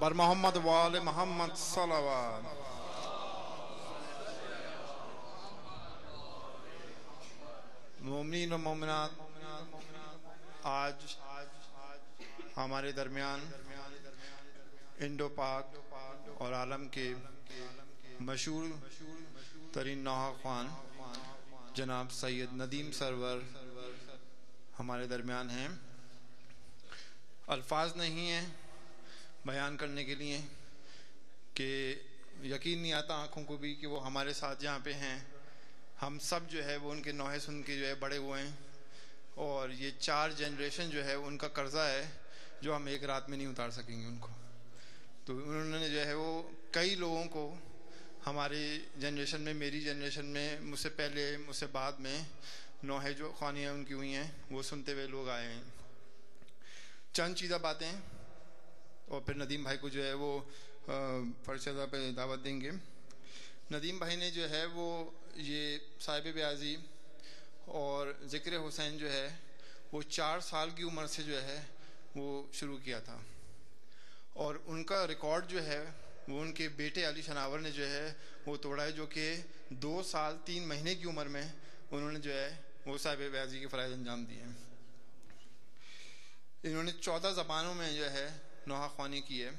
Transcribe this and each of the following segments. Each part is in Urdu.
بر محمد و آل محمد صلوات. مومنین و مومنات، آج ہمارے درمیان انڈو پاک اور عالم کے مشہور ترین نوحہ خوان جناب سید ندیم سرور ہمارے درمیان ہیں. الفاظ نہیں ہیں بیان کرنے کے لیے کہ یقین نہیں آتا آنکھوں کو بھی کہ وہ ہمارے ساتھ یہاں پہ ہیں. ہم سب جو ہے وہ ان کے نوحے سن کے جو ہے بڑے ہوئے ہیں، اور یہ 4 جنریشن جو ہے ان کا قرضہ ہے جو ہم ایک رات میں نہیں اتار سکیں گے ان کو. تو انہوں نے جو ہے وہ کئی لوگوں کو ہماری جنریشن میں، میری جنریشن میں، مجھ سے پہلے مجھ سے بعد میں نوحے جو خوانیاں ان کی ہوئی ہیں وہ سنتے ہوئے لوگ آئے ہیں. چند چیزیں باتیں اور پھر ندیم بھائی کو جو ہے وہ فرشتہ پہ دعوت دیں گے. ندیم بھائی نے جو ہے وہ یہ صاحب بیاضی اور ذکر حسین جو ہے وہ 4 سال کی عمر سے جو ہے وہ شروع کیا تھا، اور ان کا ریکارڈ جو ہے وہ ان کے بیٹے علی شناور نے جو ہے وہ توڑا ہے، جو کہ 2 سال 3 مہینے کی عمر میں انہوں نے جو ہے وہ صاحب بیاضی کے فرائض انجام دیے ہیں. انہوں نے 14 زبانوں میں جو ہے نوحہ خوانی کی ہے: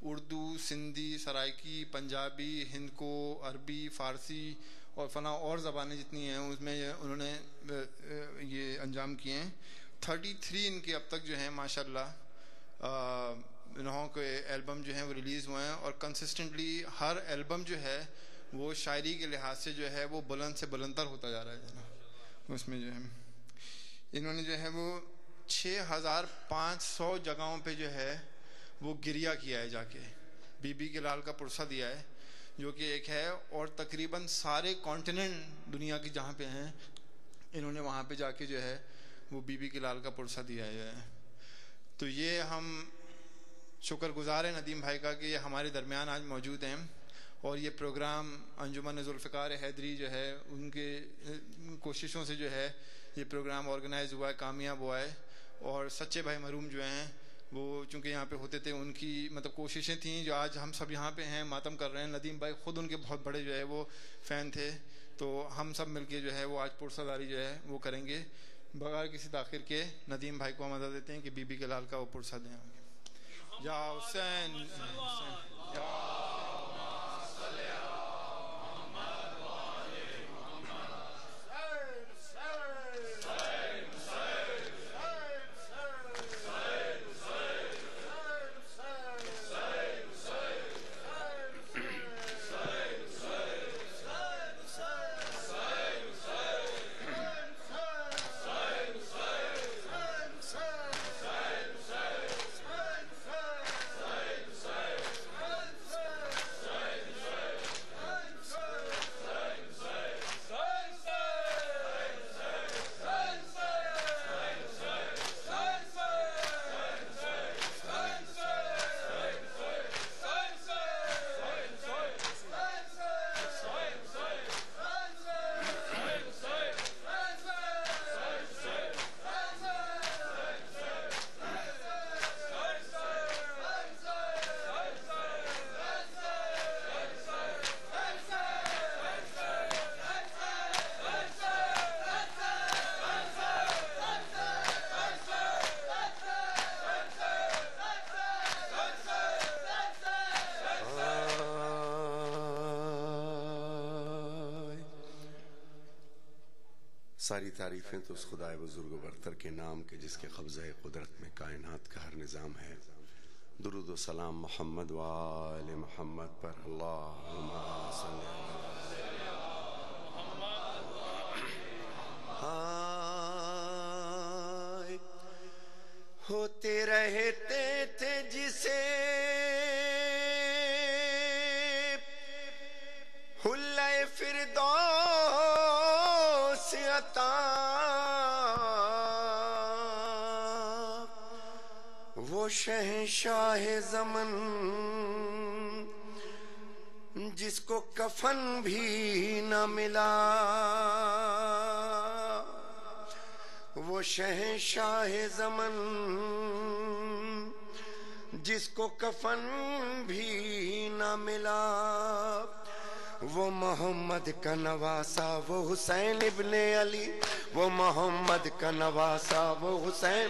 اردو، سندھی، سرائکی، پنجابی، ہندکو، عربی، فارسی اور فلاں اور زبانیں جتنی ہیں اس میں انہوں نے یہ انجام کیے ہیں. 33 ان کے اب تک جو ہیں ماشاءاللہ نوحوں کے البم جو ہیں وہ ریلیز ہوئے ہیں، اور کنسسٹنٹلی ہر البم جو ہے وہ شاعری کے لحاظ سے جو ہے وہ بلند سے بلندتر ہوتا جا رہا ہے جناب. اس میں جو ہے انہوں نے جو ہے وہ 6500 جگہوں پہ جو ہے وہ گریہ کیا ہے، جا کے بی بی کے لال کا پرسہ دیا ہے جو کہ ایک ہے، اور تقریباً سارے کانٹیننٹ دنیا کی جہاں پہ ہیں انہوں نے وہاں پہ جا کے جو ہے وہ بی بی کے لال کا پرسہ دیا ہے. تو یہ ہم شکر گزار ہیں ندیم بھائی کا کہ یہ ہمارے درمیان آج موجود ہیں، اور یہ پروگرام انجمن ذوالفقار حیدری جو ہے ان کے کوششوں سے جو ہے یہ پروگرام آرگنائز ہوا ہے، کامیاب ہوا ہے. اور سچے بھائی مرحوم جو ہیں وہ چونکہ یہاں پہ ہوتے تھے، ان کی مطلب کوششیں تھیں جو آج ہم سب یہاں پہ ہیں ماتم کر رہے ہیں. ندیم بھائی خود ان کے بہت بڑے جو ہے وہ فین تھے، تو ہم سب مل کے جو ہے وہ آج پرسہ داری جو ہے وہ کریں گے. بغیر کسی تاخیر کے ندیم بھائی کو ہم اجازت دیتے ہیں کہ بی بی کے لال کا وہ پرسہ دیں. یا حسین ساری تعریفیں تو اس خدائے بزرگ و برتر کے نام کے جس کے قبضہ قدرت میں کائنات کا ہر نظام ہے. درود و سلام محمد و آل محمد پر. اللہم صلی علی محمد. ہوتے رہتے تھے جسے حلۂ فردوس عطا، وہ شہنشاہ زمن جس کو کفن بھی نہ ملا، وہ شہنشاہ زمن جس کو کفن بھی نہ ملا، وہ محمد کا نواسا وہ حسین ابن علی، وہ محمد کا نواسا وہ حسین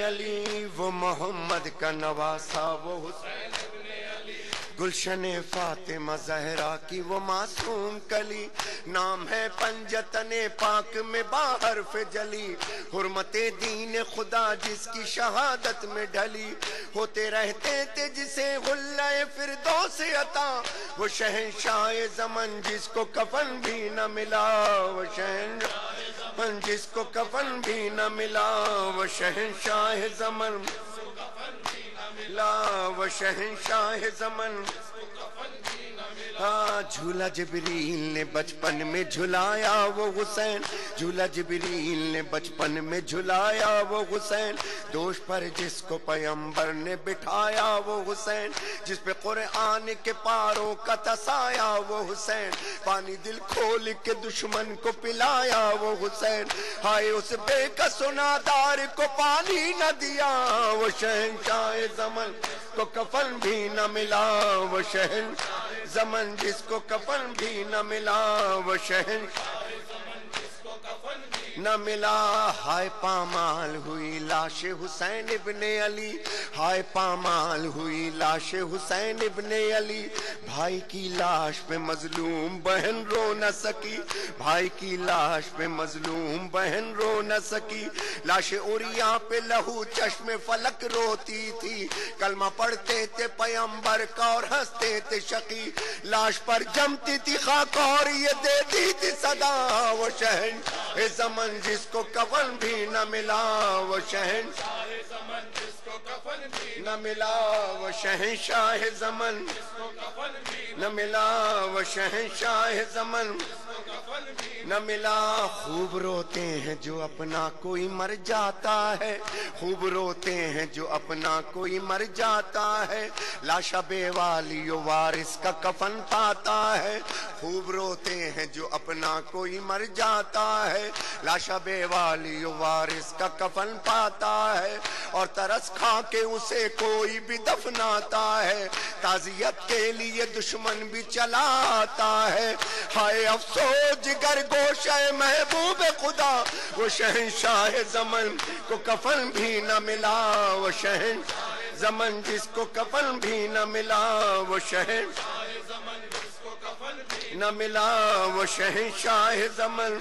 علی، وہ محمد کا نواسا وہ حسین ابن علی، گلشن فاطمہ زہرا کی وہ معصوم کلی، نام ہے پنجتن پاک میں باحرف جلی، حرمت دین خدا جس کی شہادت میں ڈھلی، ہوتے رہتے تھے جسے غلہ فردوس عطا، وہ شہنشاہ زمن جس کو کفن بھی نہ ملا، وہ شہنشاہ زمن جس کو کفن بھی نہ ملا، وہ شہنشاہ زمن لا، وہ شہنشاہ زمن ہاں، جھولا جبریل نے بچپن میں جھلایا وہ حسین، جھولا جبریل نے بچپن میں جھلایا وہ حسین، دوش پر جس کو پیغمبر نے بٹھایا وہ حسین، جس پہ قرآن کے پاروں کا تسایا وہ حسین، پانی دل کھول کے دشمن کو پلایا وہ حسین، ہائے اس بے کس و نادار کو پانی نہ دیا، وہ شہنشاہ زمن کو کفن بھی نہ ملا، وہ شہنشاہ زمن جس کو کفن بھی نہ ملا، وہ شہنشاہ نہ ملا، ہائے پامال ہوئی لاش حسین ابن علی، ہائے پامال ہوئی لاش حسین ابن علی، بھائی کی لاش پہ مظلوم بہن رو نہ سکی، بھائی کی لاش پہ مظلوم بہن رو نہ سکی، لاش اوریا پہ لہو چشم فلک روتی تھی، کلمہ پڑھتے تھے پیغمبر کا اور ہنستے تھے شقی، لاش پر جمتی تھی خاک اور یہ دیتی تھی صدا، وہ شہنشاہ زمن جس کو کفن بھی نہ ملا، وہ شہنشاہ زمن جس کو کفن بھی نہ ملا، وہ شہنشاہ زمن جس کو کفن بھی نہ ملا، وہ شہنشاہ زمن نہ ملا، خوب روتے ہیں جو اپنا کوئی مر جاتا ہے، خوب روتے ہیں جو اپنا کوئی مر جاتا ہے، لاشا بے والی و وارث کا کفن پاتا ہے، خوب روتے ہیں جو اپنا کوئی مر جاتا ہے، لاشا بے والی و وارث کا کفن پاتا ہے، اور ترس کھا کے اسے کوئی بھی دفناتا ہے، تعزیت کے لیے دشمن بھی چلا آتا ہے، ہائے افسوس جگر گوشہ محبوب خدا، وہ شہنشاہ زمن کو کفن بھی نہ ملا، وہ شہنشاہ زمن جس کو کفن بھی نہ ملا، وہ شہنشاہ زمن جس کو کفن بھی نہ ملا، وہ شہنشاہ زمن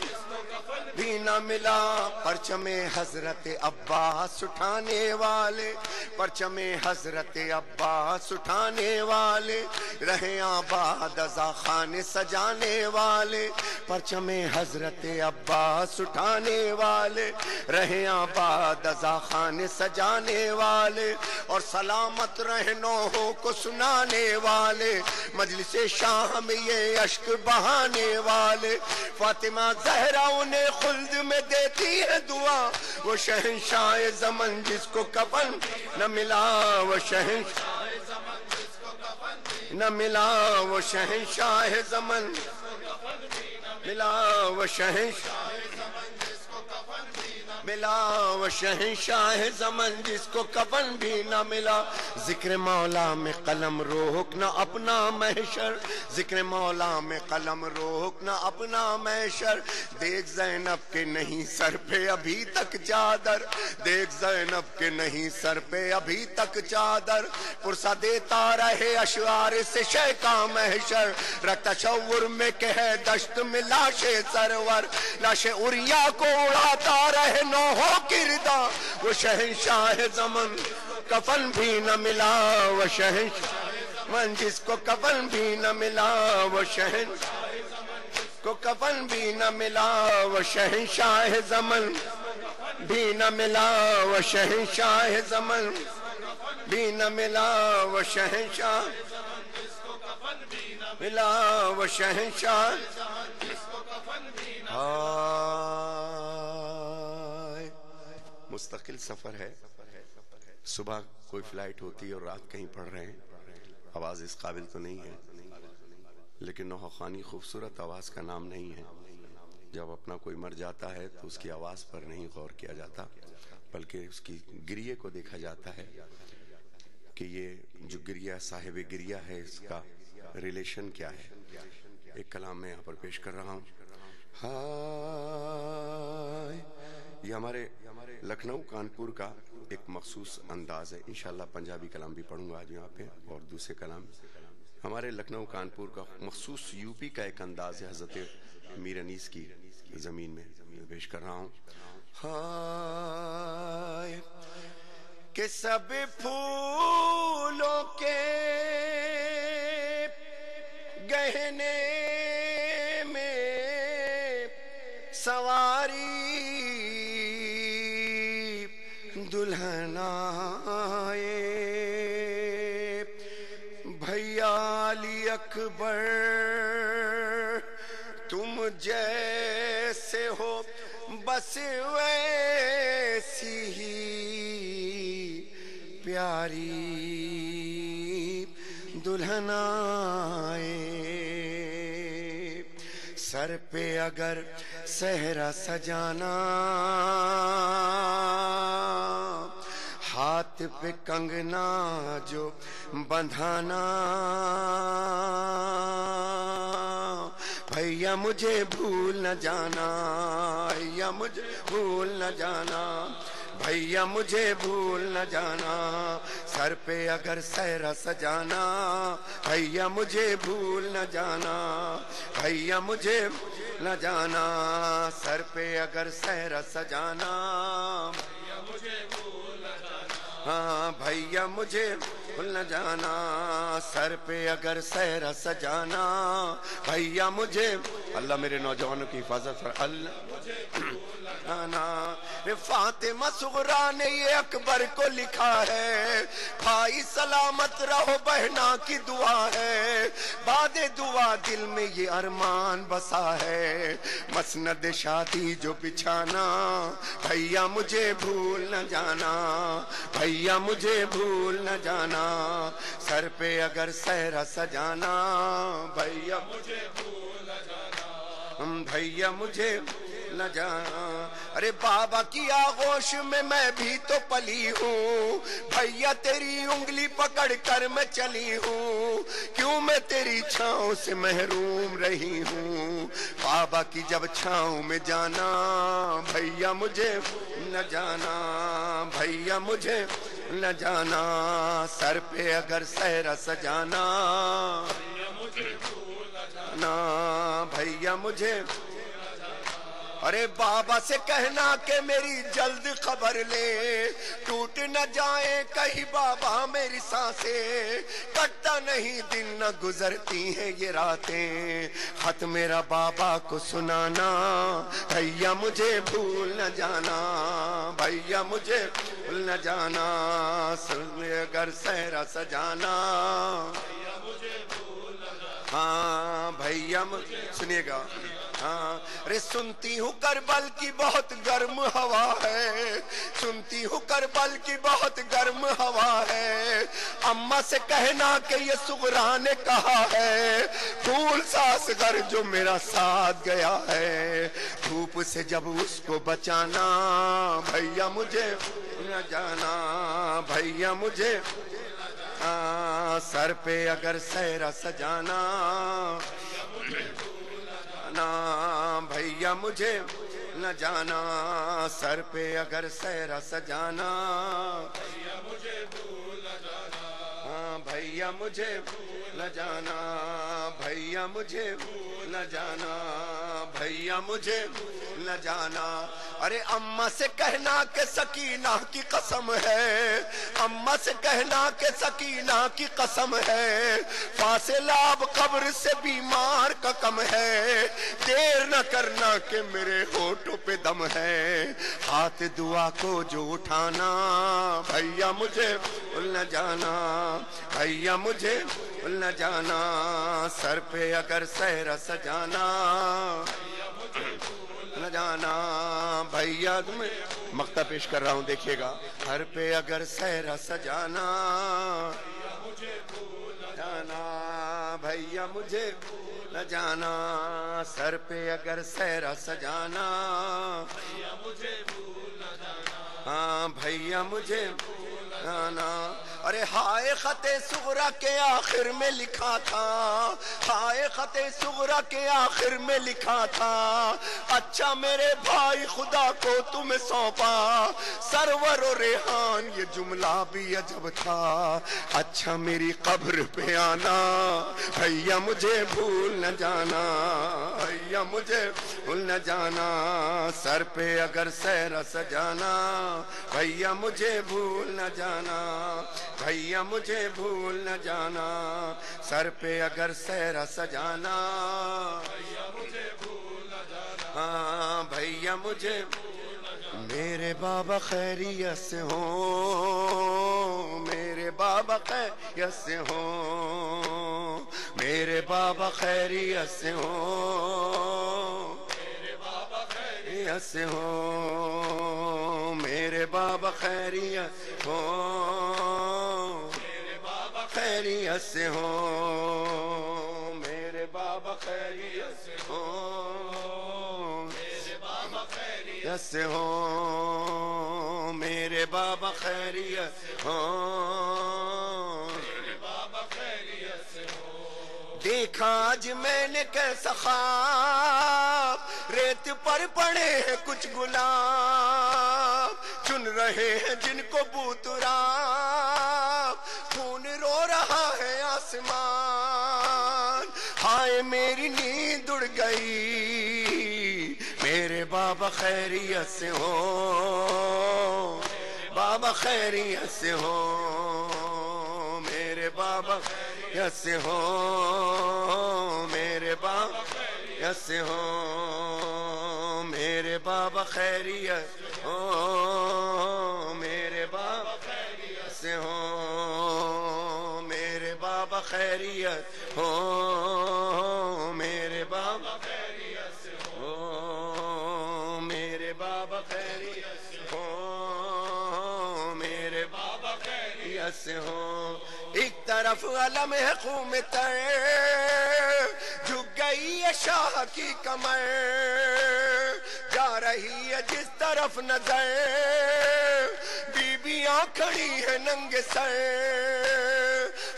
بھی نہ ملا، پرچم حضرت عباس اٹھانے والے، پرچم حضرت عباس اٹھانے والے، رہے آباد ازا خانے سجانے والے، پرچم حضرت عباس اٹھانے والے، رہے آباد ازا خانے سجانے والے، اور سلامت رہنوں کو سنانے والے، مجلس شاہ میں یہ اشک بہانے والے، فاطمہ زہرا انہیں خلد میں دیتی ہے دعا، وہ شہنشاہ زمن جس کو کفن نہ ملا، وہ شہنشاہ زمن جس کو کفن نہ ملا، وہ شہنشاہ زمن ملا، وہ شہنشاہ ملا، وہ شہنشاہ زمن جس کو کفن بھی نہ ملا، ذکر مولا میں قلم روکنا اپنا محشر، ذکر مولا میں قلم روکنا اپنا محشر، دیکھ زینب کے نہیں سر پہ ابھی تک چادر، دیکھ زینب کے نہیں سر پہ ابھی تک چادر، پرسہ دیتا رہے اشعار سے شے کا محشر، رکھ تشور میں کہ ہے دشت میں لاش سرور، لاش اوریا کو اڑاتا رہے نوحوں کی ردا، وہ شہنشاہ زمن کفن بھی نہ ملا، وہ شہنشاہ زمن جس کو کفن بھی نہ ملا، وہ شہنشاہ کو کفن بھی نہ ملا، وہ شہنشاہ زمن بھی نہ ملا، وہ شہنشاہ زمن بھی نہ ملا، وہ شہنشاہ ملا، وہ شہنشاہ مستقل سفر ہے، صبح کوئی فلائٹ ہوتی ہے اور رات کہیں پڑھ رہے ہیں، آواز اس قابل تو نہیں ہے، لیکن نوحہ خوانی خوبصورت آواز کا نام نہیں ہے، جب اپنا کوئی مر جاتا ہے تو اس کی آواز پر نہیں غور کیا جاتا، بلکہ اس کی گریے کو دیکھا جاتا ہے کہ یہ جو گریہ صاحب گریہ ہے اس کا ریلیشن کیا ہے. ایک کلام میں یہاں پر پیش کر رہا ہوں. ہائے، یہ ہمارے لکھنؤ کانپور کا ایک مخصوص انداز ہے. انشاءاللہ پنجابی کلام بھی پڑھوں گا آج یہاں پہ، اور دوسرے کلام ہمارے لکھنؤ کانپور کا مخصوص یو پی کا ایک انداز ہے. حضرت میر انیس کی زمین میں پیش کر رہا ہوں. ہائے کہ سب پھولوں کے گہنے میں سواری دلہن آئے، بھیا علی اکبر تم جیسے ہو بس ویسی ہی پیاری دلہن آئے. سر پہ اگر صحرا سجانا، ہاتھ پہ کنگنا جو بندھانا، بھیا مجھے بھول نہ جانا، بھیا مجھے بھول نہ جانا، بھیا مجھے بھول نہ جانا. سر پہ اگر صحرا سجانا، بھیا مجھے بھول نہ جانا، بھیا مجھے نہ جانا. سر پہ اگر صحرا سجانا، بھیا مجھے بھول نہ جانا، ہاں بھیا مجھے بھول نہ جانا. سر پہ اگر صحرا سجانا، بھیا مجھے، اللہ میرے نوجوانوں کی حفاظت کر. اللہ فاطمہ صغرا نے یہ اکبر کو لکھا ہے، بھائی سلامت رہو بہنا کی دعا ہے، بعد دعا دل میں یہ ارمان بسا ہے، مسند شادی جو بچھانا، بھیا مجھے بھول نہ جانا، بھیا مجھے بھول نہ جانا. سر پہ اگر صحرا سجانا، بھیا مجھے بھول نہ جانا، بھیا مجھے نہ جانا. ارے بابا کی آغوش میں میں بھی تو پلی ہوں، بھیا تیری انگلی پکڑ کر میں چلی ہوں، کیوں میں تیری چھاؤں سے محروم رہی ہوں. بابا کی جب چھاؤں میں جانا، بھیا مجھے نہ جانا، بھیا مجھے نہ جانا. سر پہ اگر صحرا سجانا، بھیا مجھے بھول نہ جانا، بھیا مجھے. ارے بابا سے کہنا کہ میری جلد خبر لے، ٹوٹ نہ جائے کہیں بابا میری سانسیں، کٹتا نہیں دن نہ گزرتی ہیں یہ راتیں، خط میرا بابا کو سنانا، بھیا مجھے بھول نہ جانا، بھیا مجھے بھول نہ جانا. سر میں اگر صحرا سجانا، بھیا مجھے بھول نہ جانا، ہاں بھیا سنیے گا. ہاں رے سنتی ہوں کربل کی بہت گرم ہوا ہے، سنتی ہوں کربل کی بہت گرم ہوا ہے، اماں سے کہنا کہ یہ صغرا نے کہا ہے، پھول ساس گھر جو میرا ساتھ گیا ہے، دھوپ سے جب اس کو بچانا، بھیا مجھے نہ جانا، بھیا مجھے. سر پہ اگر صحرا سجانا، بھیا مجھے نہ جانا. سر پہ اگر صحرا سجانا، بھیا مجھے بھول نہ جانا، ہاں بھیا مجھے نہ جانا، بھیا مجھے نہ جانا، بھیا مجھے نہ جانا. ارے اماں سے کہنا کہ سکینہ کی قسم ہے، اماں سے کہنا کہ سکینہ کی قسم ہے، فاصلہ اب قبر سے بیمار کا کم ہے، دیر نہ کرنا کہ میرے ہونٹوں پہ دم ہے، ہاتھ دعا کو جو اٹھانا، بھیا مجھے بھول نہ جانا، بھیا مجھے بھول نہ جانا. سر پہ اگر صحرا سجانا، نہ جانا، بھیا تمہیں مقطع پیش کر رہا ہوں دیکھیے گا. ہر پہ اگر صحرا سجانا، جانا بھیا مجھے نہ جانا. سر پہ اگر صحرا سجانا، ہاں بھیا مجھے جانا. ارے ہائے خط صغرا کے آخر میں لکھا تھا، ہائے خط صغرا کے آخر میں لکھا تھا، اچھا میرے بھائی خدا کو تمہیں سونپا، سرور و ریحان یہ جملہ بھی عجب تھا، اچھا میری قبر پہ آنا بھیا مجھے بھول نہ جانا، بھیا مجھے بھول نہ جانا، سر پہ اگر سہرا سجانا بھیا مجھے بھول نہ جانا، بھیا مجھے بھول نہ جانا، سر پہ اگر سہرا سجانا بھیا مجھے بھول نہ جانا، ہاں بھیا مجھے میرے بابا خیریت سے ہوں، میرے بابا خیریت سے ہوں، میرے بابا خیریت سے ہوں، میرے بابا خیریت سے ہوں، میرے بابا خیریت ہوں، میرے بابا خیریت سے ہوں، میرے بابا خیریت سے ہوں، میرے بابا خیریت سے ہوں، میرے بابا خیریت ہوں، میرے بابا خیریت سے ہوں، دیکھا آج میں نے کیسا خواب، ریت پر پڑے ہیں کچھ گلاب، چن رہے ہیں جن کو بوتراب، خون رو رہا ہے آسمان، ہائے میری نیند اڑ گئی، میرے بابا خیریت سے ہوں، بابا خیریت سے ہوں، میرے بابا خیریت سے ہوں، میرے بابا خیریت سے ہوں، میرے بابا خیریت ہوں، میرے بابا خیریت سے ہوں، میرے بابا خیریت ہوں، میرے بابا خیریت سے ہوں، میرے بابا خیریت سے ہوں، میرے بابا خیریت سے ہوں، ایک طرف علم ہے قوم تر، جھک گئی ہے شاہ کی کمر، جا رہی ہے جس طرف نظر، بیویاں کھڑی ہے ننگے سر،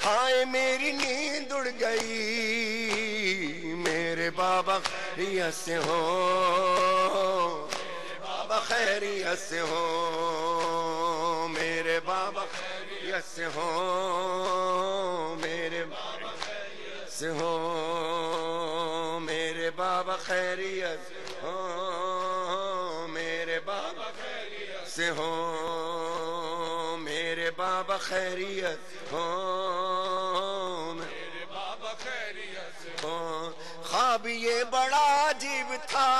ہائے میری نیند اڑ گئی، میرے بابا خیریت سے ہوں، میرے بابا خیریت سے ہوں، میرے بابا خیریت سے ہوں، میرے بابا خیریت سے ہوں، میرے بابا خیریت ہوں، میرے بابا خیریت سے ہوں، میرے بابا خیریت ہوں، میرے بابا خیریت سے ہوں، خواب یہ بڑا عجیب تھا،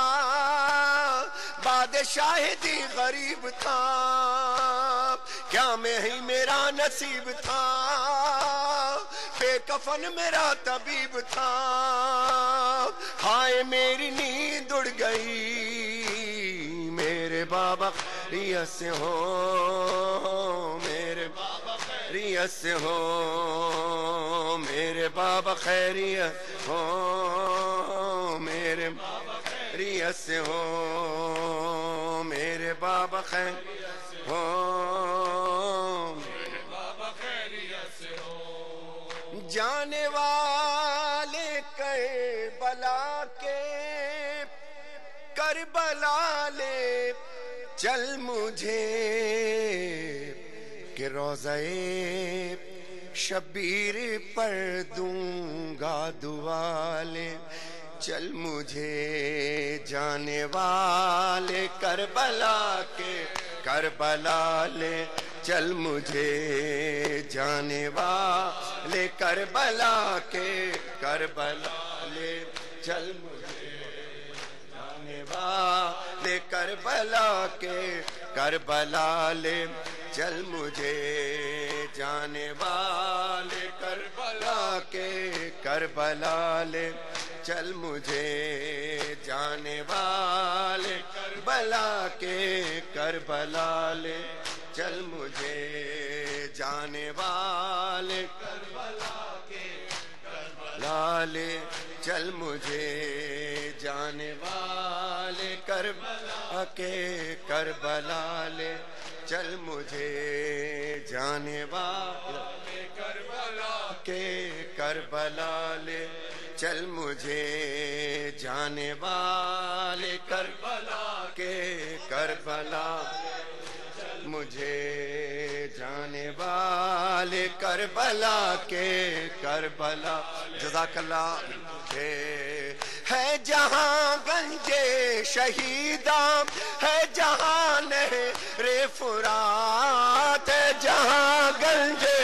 بادشاہی غریب تھا، کیا میں ہی میرا نصیب تھا، بے کفن میرا طبیب تھا، ہائے میری نیند اڑ گئی، میرے بابا خیریت سے ہوں، میرے بابا خیریت سے ہوں، میرے بابا خیریت ہوں، میرے بابا خیریت سے ہوں، میرے بابا خیریت سے ہوں، میرے بابا خیریت سے ہوں، جانے والے کربلا کے کربلا لے چل مجھے، کہ روضہ شبیر پر دوں گا دعا لے، چل مجھے جانے والے کربلا کے کربلا لے، چل مجھے جانے والے کربلا کے کربلا لے، چل مجھے جانے والے کربلا کے کربلا لے، چل مجھے جانے والے کربلا کے کربلا لے، چل مجھے جانے والے کربلا کے کربلا لے، چل مجھے جانے والے کربلا کے کربلا لے، چل مجھے جانے والے کربلا کے کربلا لے، چل مجھے جانے والے کربلا کے کربلا لے چل مجھے جانے والے کربلا کے کربلا مجھے جانے والے کربلا کے کربلا جزاک اللہ ہے جہاں گنجے شہیداں ہے جہاں نہر فرات ہے جہاں گنجے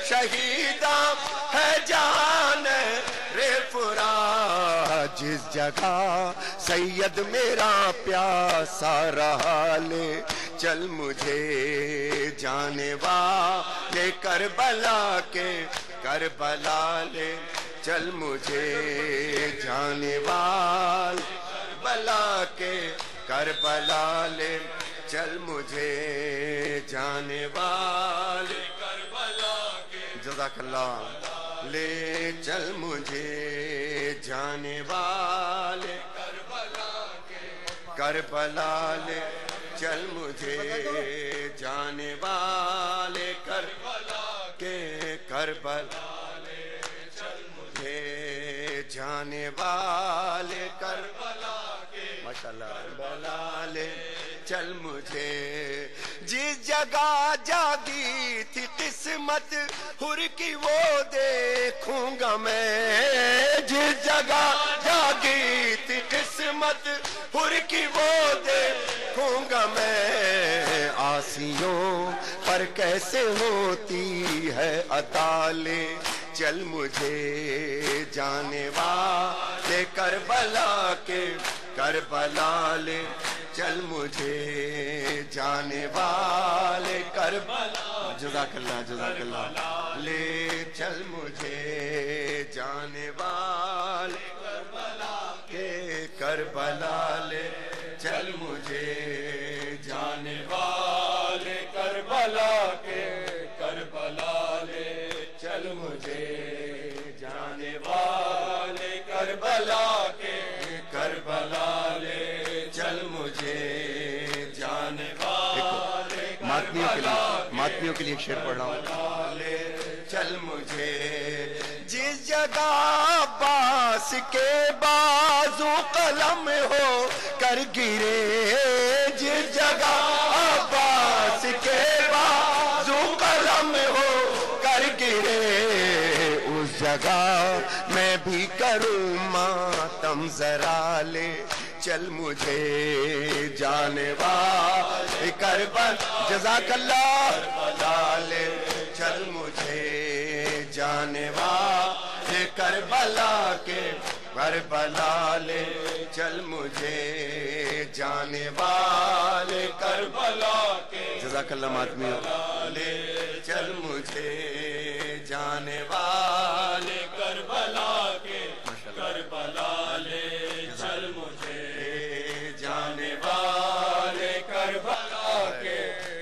شہیداں ہے جہاں نہر فرات جس جگہ سید میرا پیاسا رہا لے چل مجھے جانے والے کربلا کے کربلا لے چل مجھے جانے والے کربلا کے کربلا لے چل مجھے جانے والے کربلا کے جزاک اللہ لے چل مجھے جانے والے کربلا کے کربلا لے چل مجھے جانے والے کربلا کے کربلا جانے والے کربلا کے ماشاءاللہ کربلا لے چل مجھے جس جگہ جاگی تھی قسمت حر کی وہ دیکھوں گا میں جس جگہ جاگی تھی قسمت حر کی وہ دیکھوں گا میں آسیوں پر کیسے ہوتی ہے عطا لے چل مجھے جانے والے کربلا کے کربلا لے چل مجھے جانے والے کربلا جزاک اللہ لے چل مجھے جانے والے کربلا کے کربلا لے چل مجھے جانے والے کربلا کے کربلا لے چل مجھے جانے والے کربلا کے کربلا لے چل مجھے جانے والے ماتمیوں کے لیے ایک شعر پڑھ رہا ہوں چل مجھے جس جگہ عباس کے بازو قلم ہو کر گرے جس جگہ عباس کے بازو قلم ہو کر گرے اس جگہ میں بھی کروں ماتم ذرا لے چل مجھے جانے والے کربلا جزاک اللہ کربلا لے چل مجھے جانے والے کربلا کے کربلا لے چل مجھے جانے والے کربلا کے جزاک اللہ ماتمی لے چل مجھے جانے والے کربلا کے کربلا لے چل مجھے جانے والے کربلا کے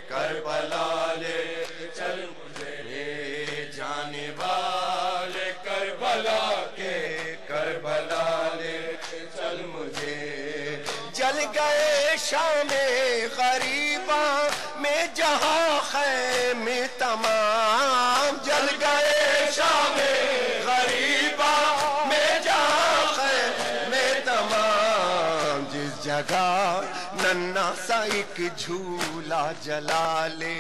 کربلا لے چل مجھے جانے والے کربلا کے کربلا لے چل مجھے جل گئے شام غریباں میں جہاں خیمے تمام جل گئے شام غریباں میں جہاں خیمے تمام جس جگہ ننھا سا ایک جھولا جلا لے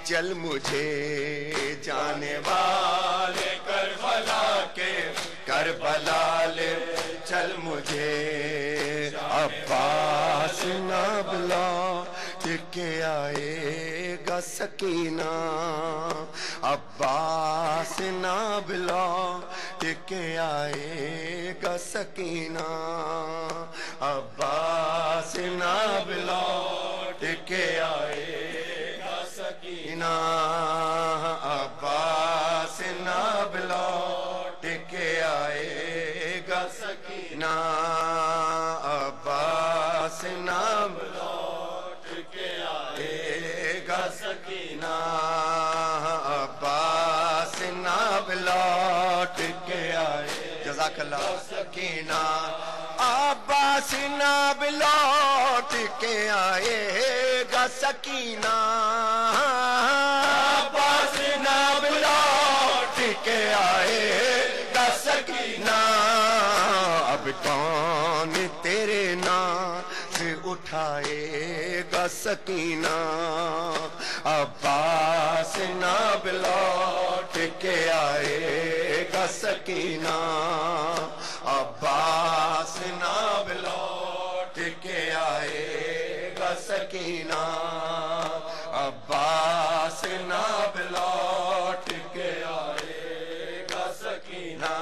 چل مجھے جانے والے کربلا کے کربلا لے چل مجھے عباس نہ بلا کے آئے گا سکینہ عباس نہ بلا کے آئے گا سکینہ عباس نہ بلا کے آئے گا سکینہ عباس نہ بلا کے آئے گا سکینہ عباس نہ بلا کے آئے گا سکینہ عباس نہ بلا کے آئے جزاک اللہ سکینہ عباس ناب لوٹ کے آئے گا سکینہ عباس ناب لوٹ کے آئے گا سکینہ اب کون تیرے ناز اٹھائے گا سکینہ عباس ناب لوٹ کے آئے گا سکینہ عباس ناب لوٹ کے آئے گا سکینہ عباس ناب لوٹ کے آئے گا سکینہ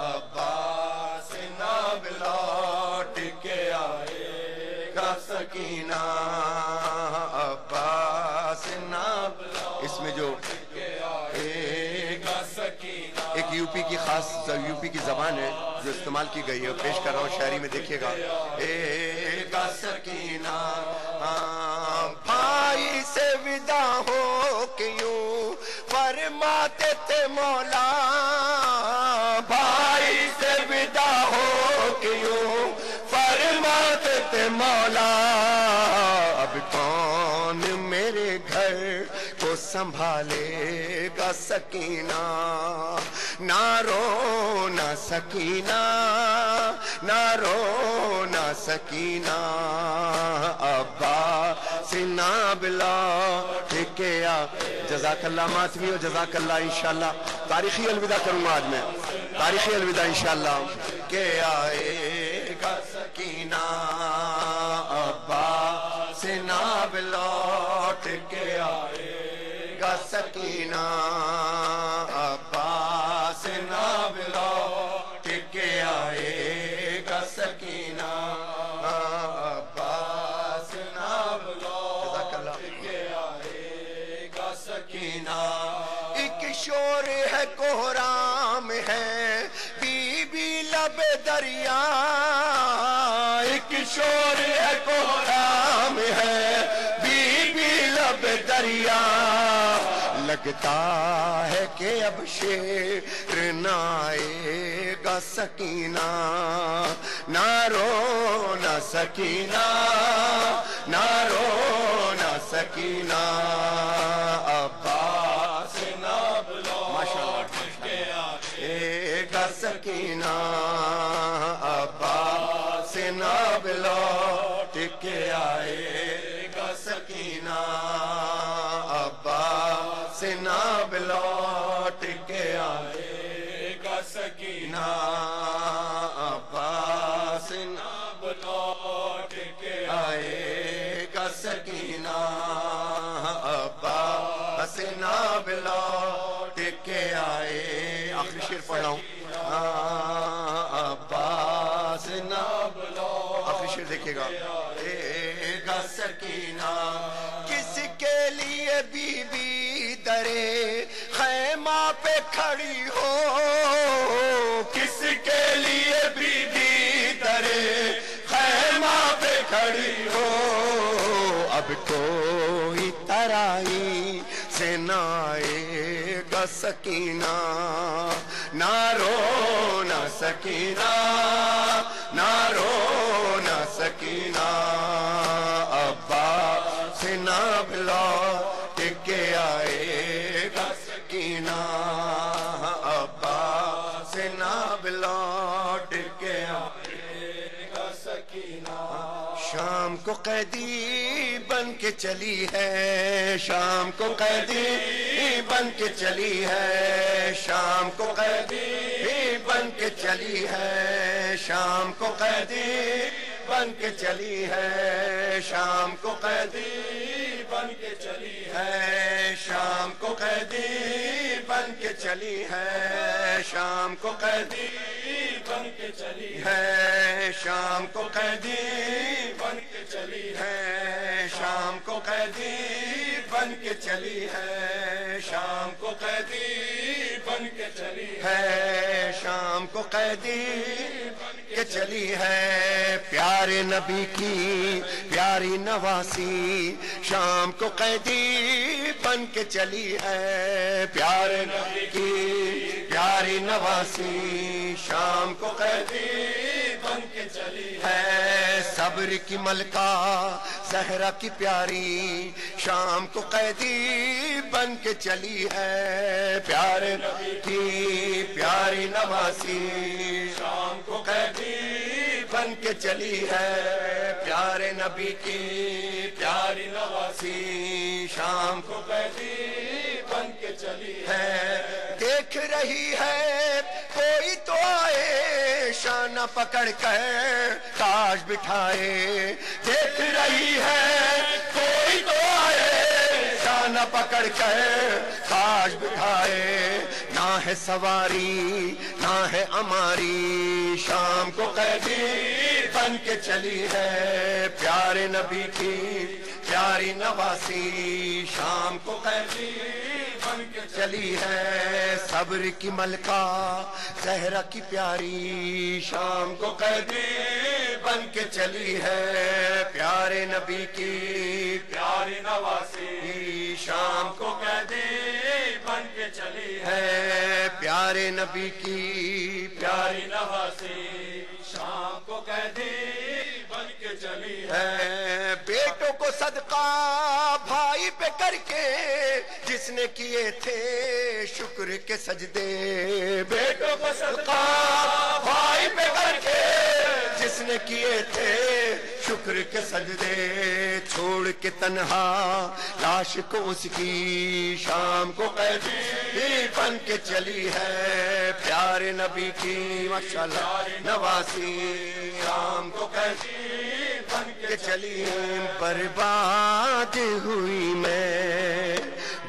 عباس ناب لوٹ کے آئے گا سکینہ عباس ناب اس میں جو ایک یوپی کی خاص یوپی کی زبان ہے جو استعمال کی گئی ہے پیش کر رہا ہوں شاعری میں دیکھیے گا گا سکینہ بھائی سے ودا ہو کہ یوں فرماتے تھے مولا بھائی سے ودا ہو کہ یوں فرماتے تھے مولا اب کون میرے گھر کو سنبھالے گا سکینہ نہ رونا سکینہ نہ رونا سکینہ عباس ناب لوٹ کے آ جزاک اللہ ماتمی و جزاک اللہ انشاءاللہ تاریخی الوداع کروں گا آج میں تاریخی الوداع انشاءاللہ کہ آئے گا سکینہ عباس ناب لوٹ کے آئے گا سکینہ عباس ناب لوٹ کے آئے گا سکینہ عباس ناب لوٹ کے آئے گا سکینہ ایک شور ہے کوہرام ہے بی بی لب دریا ایک شور ہے کوہرام ہے بی بی لب دریا لگتا ہے کہ اب شیر نہ آئے گا سکینہ نہ رونا سکینہ نہ رونا سکینہ عباس ناب لوٹ کے آئے گا سکینہ عباس ناب لوٹ کے آئے گا سکینہ عباس ناب لوٹ کے آئے گا سکینہ عباس ناب لوٹ کے آئے گا سکینہ عباس ناب لوٹ کے آئے آخری شعر پڑھ رہا ہوں عباس ناب لوٹ آخری شعر دیکھیے گا گا سکینہ کس کے لیے بی بی درے خیمہ پہ کھڑی ہو کس کے لیے بی بی درے خیمہ پہ کھڑی ہو اب کوئی ترائی سے نہ آئے گا سکینہ نہ رونا سکینہ نہ رونا سکینہ عباس ناب لوٹ کے آئے گا سکینہ عباس ناب لوٹ کے آئے گا سکینہ شام کو قیدی بن کے چلی ہے شام کو قیدی بن کے چلی ہے شام کو قیدی بن کے چلی ہے شام کو قیدی بن کے چلی ہے شام کو قیدی بن کے چلی ہے شام کو قیدی بن کے چلی ہے شام کو قیدی بن کے چلی ہے شام کو قیدی بن کے چلی ہے شام کو قیدی بن کے چلی ہے شام کو قیدی بن کے چلی ہے شام کو قیدی بن کے چلی ہے پیارے نبی کی پیاری نواسی شام کو قیدی بن کے چلی ہے پیارے نبی کی پیاری نواسی شام کو قیدی بن کے چلی ہے، صبر کی ملکہ زہرا کی پیاری شام کو قیدی بن کے چلی ہے، پیارے نبی کی پیاری نواسی شام کو قیدی بن کے چلی ہے، پیارے نبی کی پیاری نواسی شام کو قیدی بن کے چلی ہے، دیکھ رہی ہے کوئی تو آئے شانہ پکڑ کر تاج بٹھائے، دیکھ رہی ہے کوئی تو آئے شانہ پکڑ کر تاج بٹھائے، نہ ہے سواری نہ ہے ہماری شام کو قیدی بن کے چلی ہے، پیارے نبی کی پیاری نواسی شام کو قیدی بن کے چلی ہے، صبر کی ملکہ زہرا کی پیاری شام کو قیدی بن کے چلی ہے، پیارے نبی کی پیاری نواسی شام کو قیدی بن کے چلی ہے، پیارے نبی کی پیاری نواسی شام کو قیدی بن کے چلی ہے، بیٹوں کو صدقہ بھائی پہ کر کے جس نے کیے تھے شکر کے سجدے، بیٹوں کو صدقہ بھائی پہ کر کے جس نے کیے تھے شکر کے سجدے، چھوڑ کے تنہا لاش کو اس کی شام کو قیدی بن کے چلی ہے، پیارے نبی کی ماشاءاللہ نواسی شام کو قیدی بن کے چلی ہے، برباد ہوئی میں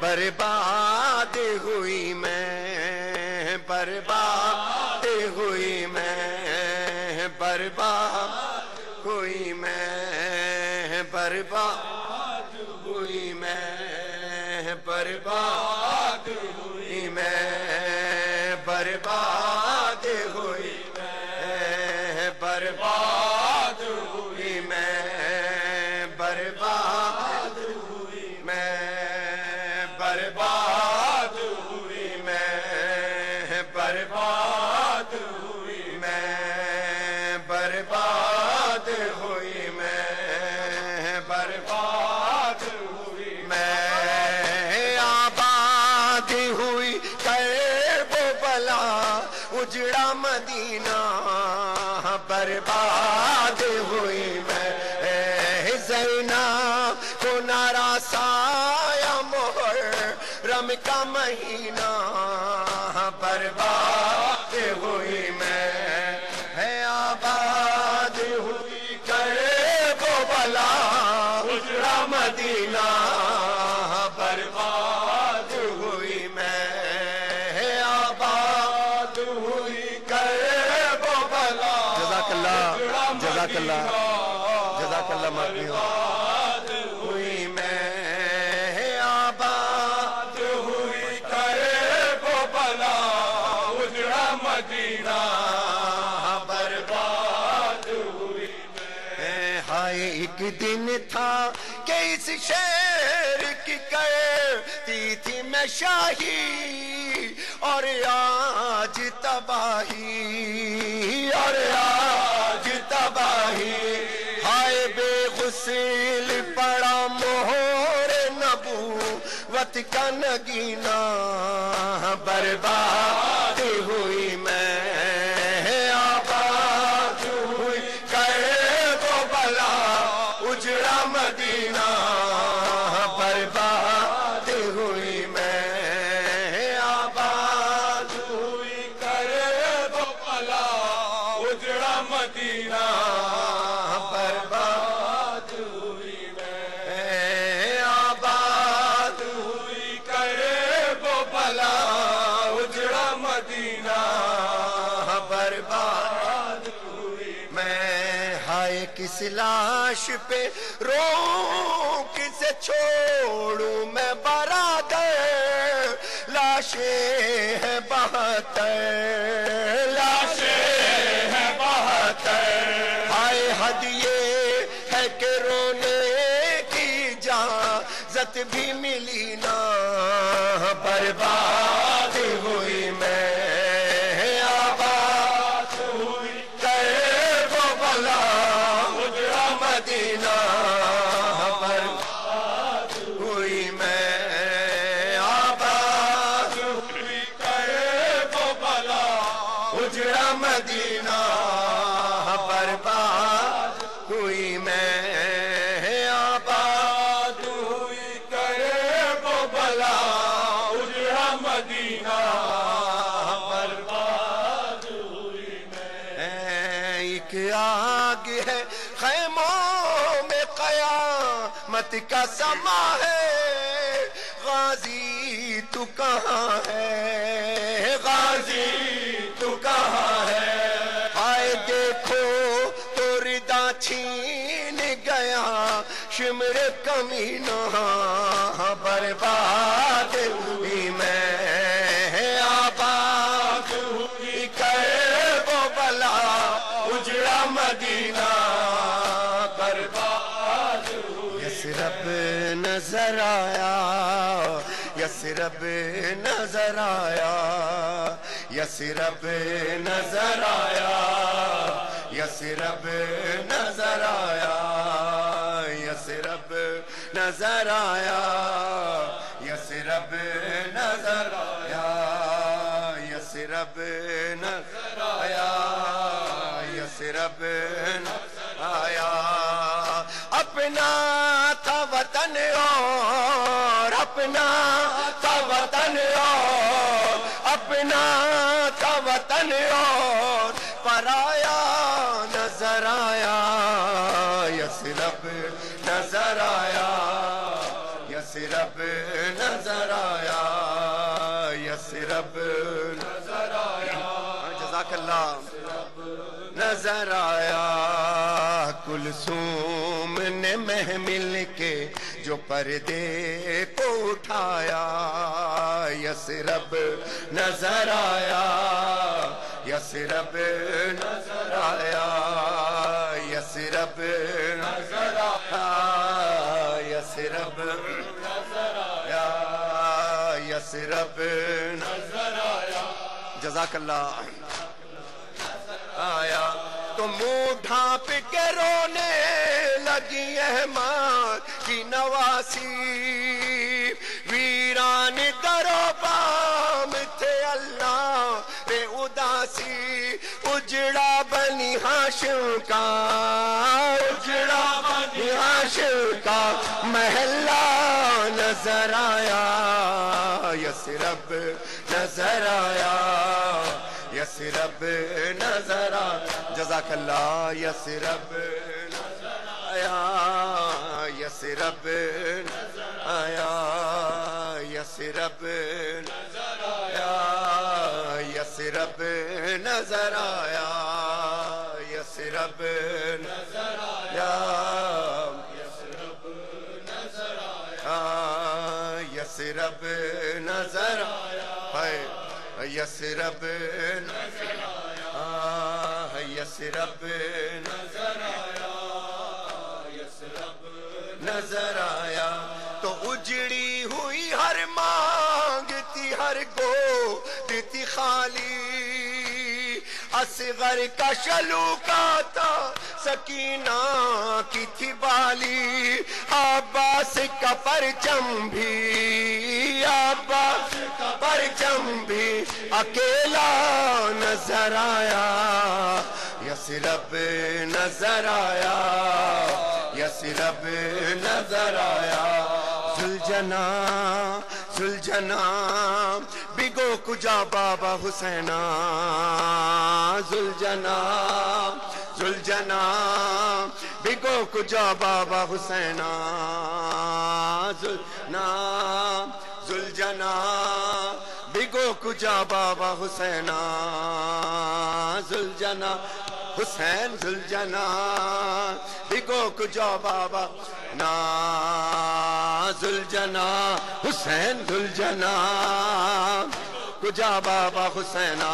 برباد ہوئی میں برباد ہوئی میں برباد ہوئی میں برباد ہوئی میں برباد ہوئی میں برباد ہوئی میں برباد ہوئی میں برباد ہوئی میں برباد ہوئی میں برباد ہوئی میں برباد ہوئی میں برباد ہوئی میں آباد ہوئی کرب و بلا اجڑا مدینہ برباد ہوئی میں زینب کو ناراسایا محرم کا مہینہ برباد ہوئی میں ہے آباد ہوئی کرب و بلا اجڑا مدینہ برباد ہوئی میں ہے آباد ہوئی کرب و بلا، جزاک اللہ جزاک اللہ جزاک اللہ ماتی ہو ہوئی میں آباد ہوئی کرب و بلا اجڑا مدینہ برباد ہوئی میں، ہائے ایک دن تھا کہ اس شہر کی کرتی تھی میں شاہی اور آج تباہی اور آج تباہی، ہائے بے غسل پڑا مہر نبوت کا نگینہ برباد ہوئی میں آباد ہوئی کرب و بلا اجڑا مدینہ برباد ہوئی میں آباد ہوئی کرب و بلا اجڑا مدینہ برباد ہوئی میں آباد ہوئی کرب و بلا اجڑا مدینہ برباد ہوئی میں، ہائے کس لاش پہ رو کسے چھوڑوں میں برادر، لاشیں ہیں 72 لاشیں ہیں 72، ہائے حد یہ ہے کہ رونے کی اجازت بھی ملی نہ برباد ہوئی میں آباد ہوئی کرب اجڑا مدینہ برباد ہوئی میں آباد ہوئی کرے وہ بلا اجڑا مدینہ برباد ہوئی میں ایک آگ ہے خیموں میں قیامت کا سما ہے غازی تو کہاں ہے غازی تو کہاں ہے آئے دیکھو تو ردا چھین گیا شمر کمینہ برباد ہوئی میں آباد ہوئی کرے وہ بلا اجڑا مدینہ برباد ہوئی یثرب نظر آیا یثرب نظر آیا یثرب نظر آیا یثرب نظر آیا یثرب نظر آیا یثرب نظر آیا یثرب نظر آیا یثرب نظر آیا اپنا تھا وطن اور اپنا تھا وطن اور اپنا تھا وطن اور پرایا نظر آیا یثرب نظر آیا یثرب نظر آیا یثرب نظر آیا جزاک اللہ نظر آیا کلثوم نے محمل کے جو پردے کو اٹھایا یثرب نظر آیا یثرب نظر آیا یثرب نظر آیا یثرب نظر آیا یثرب نظر آیا جزاک اللہ آیا تو منہ ڈھانپ کے رونے لگی احمد کی نواسی ویران درو بام تھے اللہ رے اداسی اجڑا بنی ہاشم کا اجڑا بنی ہاشم کا محلہ نظر آیا یثرب نظر آیا یثرب نظر آیا جزاک اللہ یثرب نظر آیا یثرب نظر آیا یثرب نظر آیا یثرب نظر آیا یثرب نظر آیا یثرب نظر آیا یثرب نظر آیا یثرب نظر آیا یثرب نظر آیا یثرب نظر آیا تو اجڑی ہوئی ہر مانگ تھی ہر گود تھی خالی اصغر کا شلوکا تھا سکینہ کی تھی بالی عباس کا پرچم بھی عباس کا پرچم بھی اکیلا نظر آیا یثرب نظر آیا یثرب نظر آیا زلجنا زلجنا بگو کجا بابا حسینہ زلجنا زلجنا بگو کجا بابا حسینہ زلجنا زلجنا بگو کجا بابا حسینہ زلجنا حسین زلجنا بگو کجا بابا نا زلجنا حسین زلجنا کجا بابا حسینہ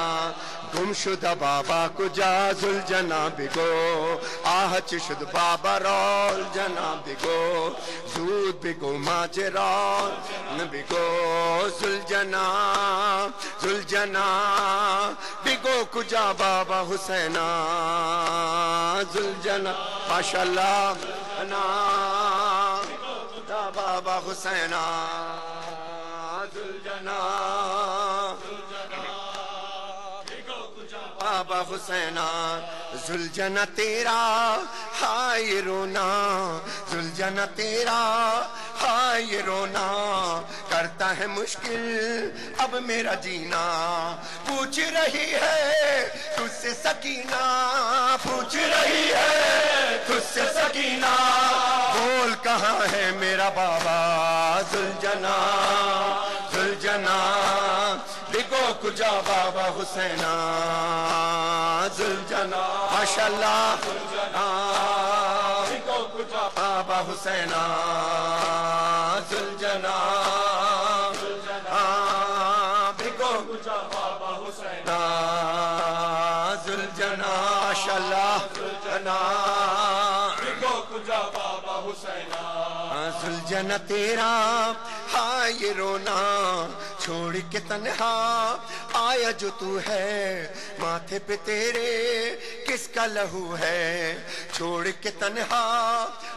گم شدہ بابا کجا زلجنا بگو آہچ شد بابا رول جنا بگو زود بگو ماجران بگو زلجنا زلجنا بگو کجا بابا حسینہ زلجنا ماشاءاللہ بابا حسینہ زلجنا بابا حسینا زلجنا تیرا ہائے رونا زلجنا تیرا ہائے رونا کرتا ہے مشکل اب میرا جینا پوچھ رہی ہے تجھ سے سکینہ پوچھ رہی ہے تجھ سے سکینہ بول کہاں ہے میرا بابا زلجنا زلجنا بگو کجا بابا حسینا زلجنا ماشاءاللہ بگو کجا بابا حسینا زلجنا بگو کجا بابا حسینا زلجنا ماشاءاللہ زلجنا بگو کجا بابا حسینا زلجنا تیرا ہائے رونا چھوڑ کے تنہا آیا جو تو ہے ماتھے پہ تیرے کس کا لہو ہے چھوڑ کے تنہا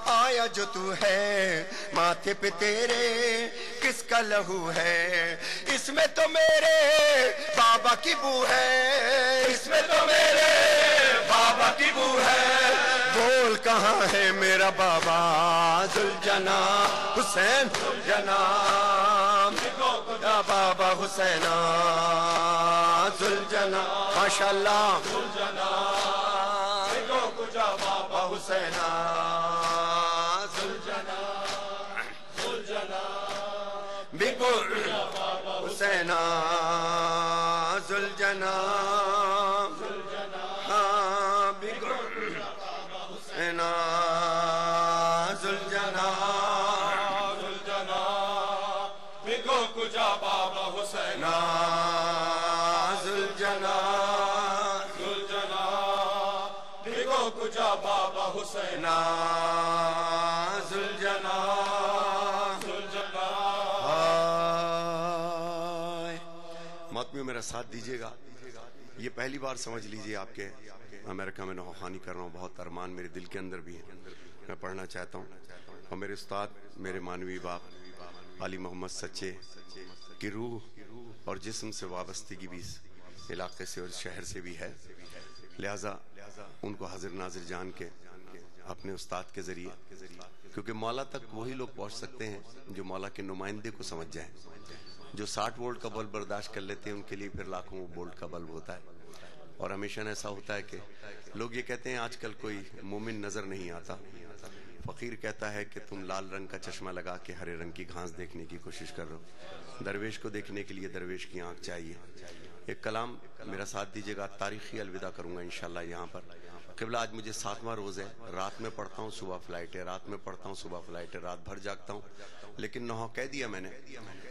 آیا جو تو ہے ماتھے پہ تیرے کس کا لہو ہے اس میں تو میرے بابا کی بو ہے اس میں تو میرے بابا کی بو ہے بول کہاں ہے میرا بابا زلجنا حسین زلجنا بابا حسینا زلجنا ماشاءاللہ زلجنا بابا حسینا زلجنا زلجنا بگو بابا حسینا زلجنا ہاں بگو حسینا زلجنا بگو کجا بابا حسینا زلجنا زلجنا بگو کجا بابا حسینا زلجنا زلجنا ماتمیوں میرا ساتھ دیجیے گا یہ پہلی بار سمجھ لیجیے آپ کے امریکہ میں نوخوانی کر رہا ہوں بہت ارمان میرے دل کے اندر بھی ہے میں پڑھنا چاہتا ہوں اور میرے استاد میرے مانوی باپ علی محمد سچے کی روح اور جسم سے وابستگی بھی اس علاقے سے اور شہر سے بھی ہے لہٰذا ان کو حاضر ناظر جان کے اپنے استاد کے ذریعے کیونکہ مولا تک وہی لوگ پہنچ سکتے ہیں جو مولا کے نمائندے کو سمجھ جائیں جو 60 وولٹ کا بلب برداشت کر لیتے ہیں ان کے لیے پھر لاکھوں وولٹ کا بلب ہوتا ہے اور ہمیشہ ایسا ہوتا ہے کہ لوگ یہ کہتے ہیں آج کل کوئی مومن نظر نہیں آتا فقیر کہتا ہے کہ تم لال رنگ کا چشمہ لگا کے ہرے رنگ کی گھاس دیکھنے کی کوشش کر رہے ہو درویش کو دیکھنے کے لیے درویش کی آنکھ چاہیے ایک کلام میرا ساتھ دیجیے گا تاریخی الوداع کروں گا انشاءاللہ یہاں پر قبلہ آج مجھے 7واں روز ہے رات میں پڑھتا ہوں صبح فلائٹ ہے رات میں پڑھتا ہوں صبح فلائٹ ہے رات بھر جاگتا ہوں لیکن نوحہ کہہ دیا میں نے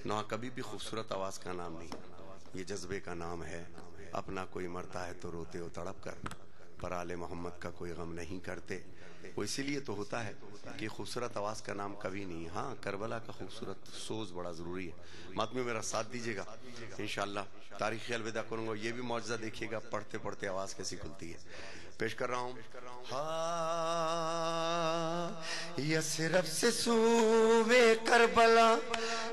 نوحہ کبھی بھی خوبصورت آواز کا نام نہیں یہ جذبے کا نام ہے اپنا کوئی مرتا ہے تو روتے ہو تڑپ کر پر آل محمد کا کوئی غم نہیں کرتے وہ اسی لیے تو ہوتا ہے کہ خوبصورت آواز کا نام کبھی نہیں ہاں کربلا کا خوبصورت سوز بڑا ضروری ہے ماتمیوں میرا ساتھ دیجیے گا انشاءاللہ تاریخی الوداع کروں گا یہ بھی معجزہ دیکھیے گا پڑھتے پڑھتے آواز کیسی کھلتی ہے پیش کر رہا ہوں یثرب سے سوئے کربلا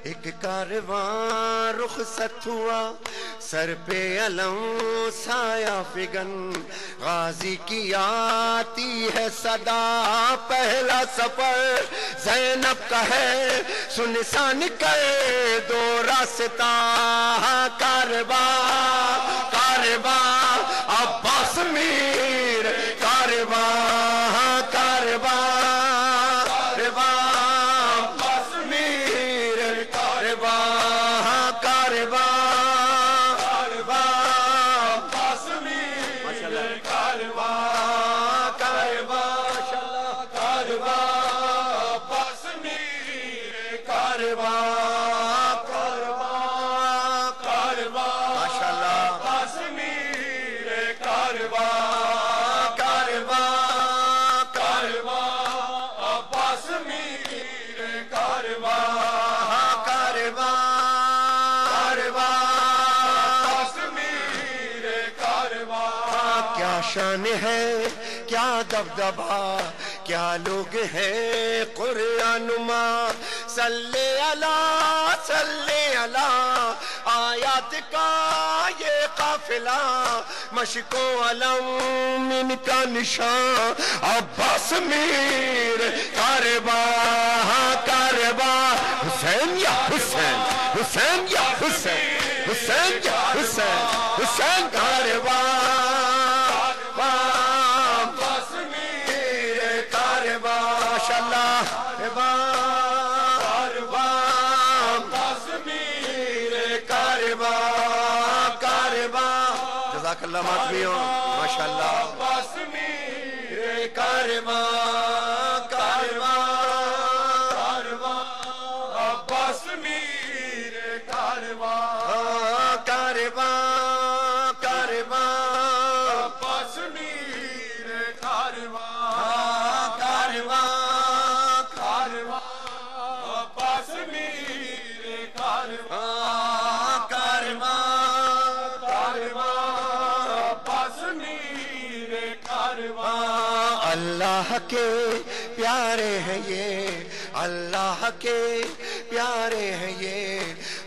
ایک کارواں رخصت ہوا سر پہ علم سایہ فگن غازی کی آتی ہے صدا پہلا سفر زینب کا ہے سنسان کر دو راستہ کارواں کارواں عباس میر کارواں کارواں کارواں عباس میر کارواں کارواں شان ہے کیا دبدبا کیا لوگ ہیں قرآن ماں صلی اللہ آیات کا یہ قافلہ مشک و علم ان کا نشان عباس میر کارواں کارواں حسین یا حسین حسین یا حسین حسین یا حسین حسین کارواں عباس میر کارواں ماشاءاللہ جزاک اللہ ماتمیوں ماشاءاللہ عباس میر کارواں کارواں کارواں عباس میر کارواں کارواں کارواں عباس میر کارواں کارواں کارواں عباس میر کارواں کارواں اللہ کے پیارے ہیں یہ اللہ کے پیارے ہیں یہ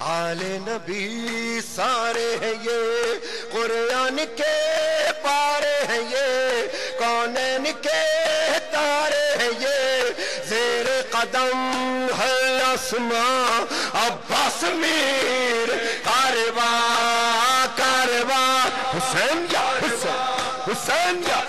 آل نبی سارے ہیں یہ قرآن کے پارے ہیں یہ کونین کے تارے ہیں یہ زیر قدم ہے آسماں عباس میر کارواں کارواں حسین یا حسین حسین یا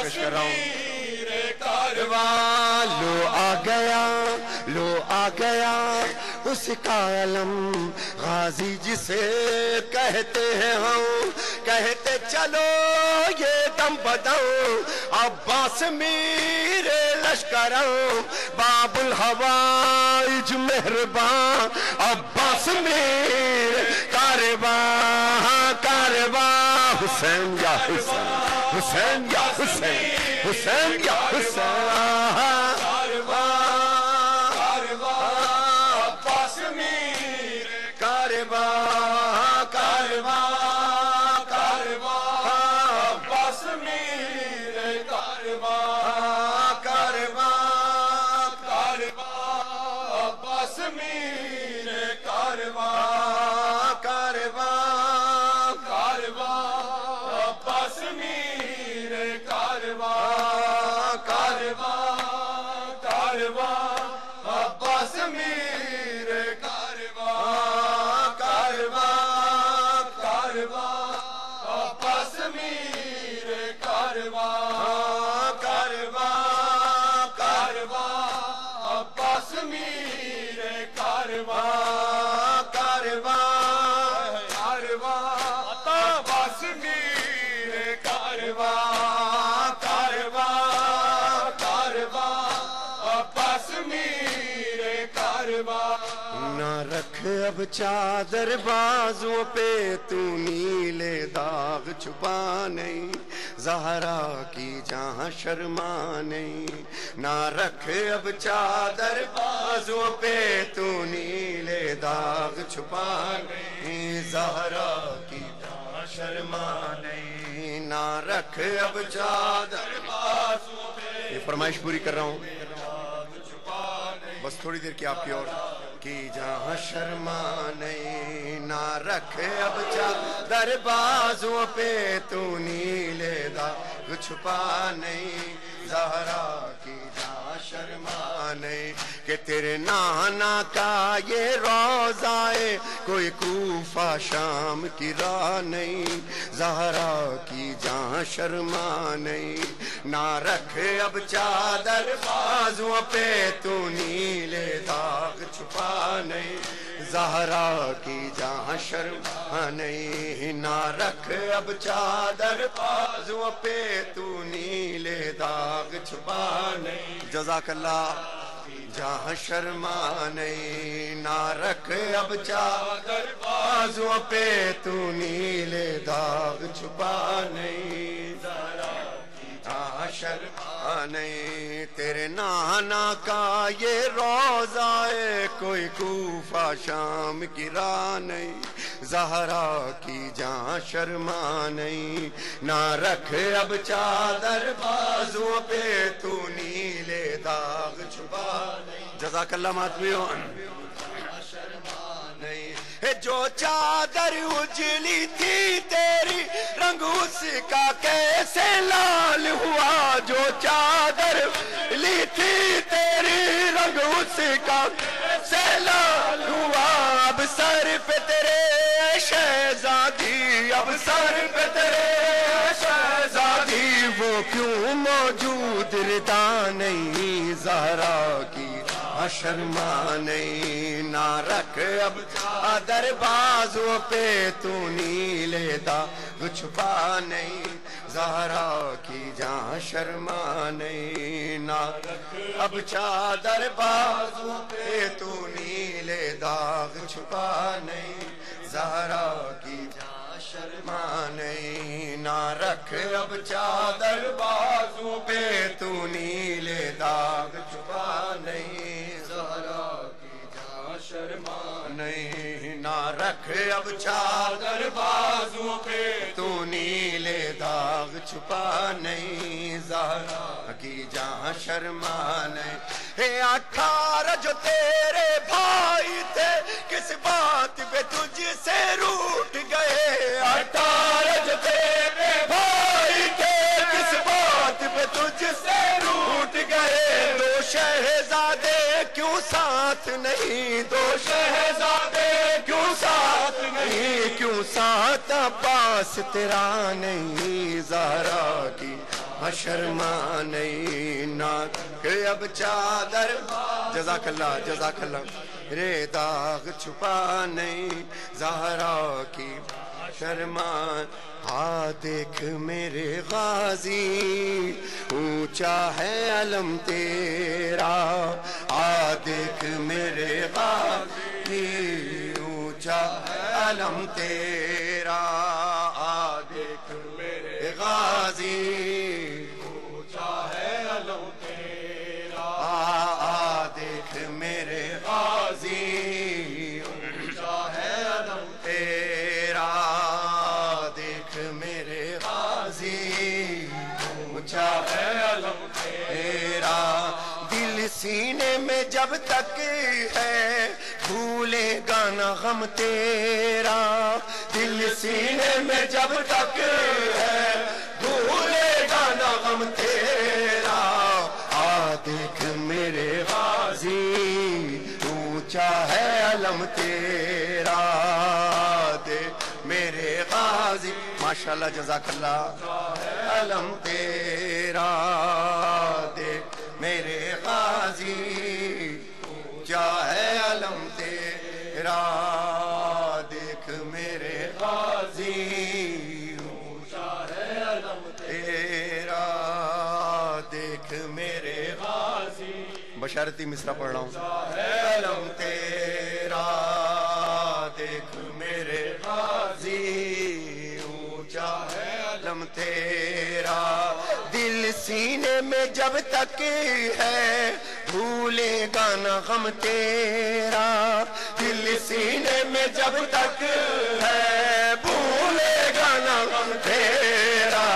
پیش کر رہا ہوں لو آ گیا لو آ گیا اس کا علم غازی جسے کہتے ہیں ہم کہتے چلو یہ دم بدم عباس میر لشکرم باب الحوائج مہربان عباس میر کارواں کارواں حسین یا حسین حسین یا حسین حسین یا حسین کارواں کارواں عباس میر کارواں کارواں کارواں عباس میر کارواں کارواں کارواں عباس میر کارواں کارواں کارواں عباس میر کارواں کارواں کارواں عباس میر کارواں کارواں کارواں عباس میر کارواں کارواں کارواں عباس میر کارواں کارواں کارواں عباس میر کارواں کارواں کارواں عباس میر کارواں نہ رکھ اب چادر بازوں پہ تو نیلے داغ چھپا نہیں زہرا کی جہاں شرما نہیں نہ رکھ اب چادر بازوں پہ تو نیلے داغ چھپا نہیں زہرا کی جہاں شرما نہیں نہ رکھ اب چادر بازوں پہ یہ فرمائش پوری کر رہا ہوں بس تھوڑی دیر کی آپ کی اور کی جہاں شرما نہیں نہ رکھ اب چادر بازوں پہ تو نیلے داغ چھپا نہیں زہرا کی جہاں شرما نہیں کہ تیرے نانا کا یہ روضہ ہے، کوئی کوفہ شام کی راہ نہیں، زہرا کی جہاں شرما نہیں، نہ رکھ اب چادر بازوں پہ تو نیلے داغ چھپا نہیں، زہرا کی جہاں شرما نہیں، نہ رکھ اب چادر بازوں پہ تو نیلے داغ چھپا نہیں، جزاک اللہ، جہاں شرما نہیں، نہ رکھ اب چادر بازوں پہ تو نیلے داغ چھپا نہیں، جہاں شرما نہیں، تیرے نانا کا یہ روضہ ہے، کوئی کوفہ شام کی راہ نہیں، زہرا کی جہاں شرما نہیں، نہ رکھ اب چادر بازوں پہ تو نیلے داغ چھپا نہیں، جزاک اللہ ماتمیوں، جو چادر اجلی تھی تیری رنگ اس کا کیسے لال ہوا، جو چادر لی تھی تیری رنگ اس کا کیسے لال ہوا، اب سر پہ تیرے شہزادی، اب سر پہ تیرے شہزادی، وہ کیوں موجود ردا نہیں، زہرا کی شرما نہیں، نہ رکھ اب چادر بازوں پہ تو نیلے داغ چھپا نہیں، زہرا کی جہاں شرما نہیں، نہ رکھ اب چادر بازوں پہ تو نیلے داغ چھپا نہیں، زہرا کی جہاں شرما نہیں، نہ رکھ اب چادر بازوں پہ تو نیلے داغ چھپا نہیں، شرما نہیں، نہ رکھ اب چادر بازوں پہ تو نیلے داغ چھپا نہیں، زہرا کی جہاں شرما نہیں، 18 جو تیرے بھائی تھے کس بات پہ تجھ سے روٹ گئے، 18 جو تیرے بھائی تھے کس بات پہ تجھ سے روٹ گئے، دو شہزادے کیوں ساتھ نہیں، دو شہزادے کیوں ساتھ نہیں، کیوں ساتھ عباس تیرا نہیں، زہرا کی شرما نہیں، نہ کہ اب چادر، جزاک اللہ جزاک اللہ، رے داغ چھپا نہیں، زہرا کی شرما، دیکھ میرے غازی اونچا ہے علم تیرا، دیکھ میرے غازی اونچا ہے علم تیرا، دیکھ میرے غازی اونچا ہے علم تیرا، دیکھ میرے غازی اونچا ہے علم تیرا، میرے غازی اونچا ہے علم تیرا، دل سینے میں جب تک ہے بھولے گا نہ غم تیرا، دل سینے میں جب تک ہے بھولے گا نہ غم تیرا، دیکھ میرے غازی اونچا ہے علم تیرا، دیکھ میرے غازی، ماشاءاللہ جزاک اللہ، علم تیرا، دیکھ میرے غازی اونچا ہے علم تیرا، دیکھ میرے غازی اونچا ہے علم تیرا، دیکھ میرے غازی، بشارتی مصرع پڑھ رہا ہوں، علم تیرا، دیکھ میرے غازی اونچا ہے علم تیرا، دل سینے میں جب تک ہے بھولے گا نہ غم تیرا، دل سینے میں جب تک ہے بھولے گا نہ غم تیرا،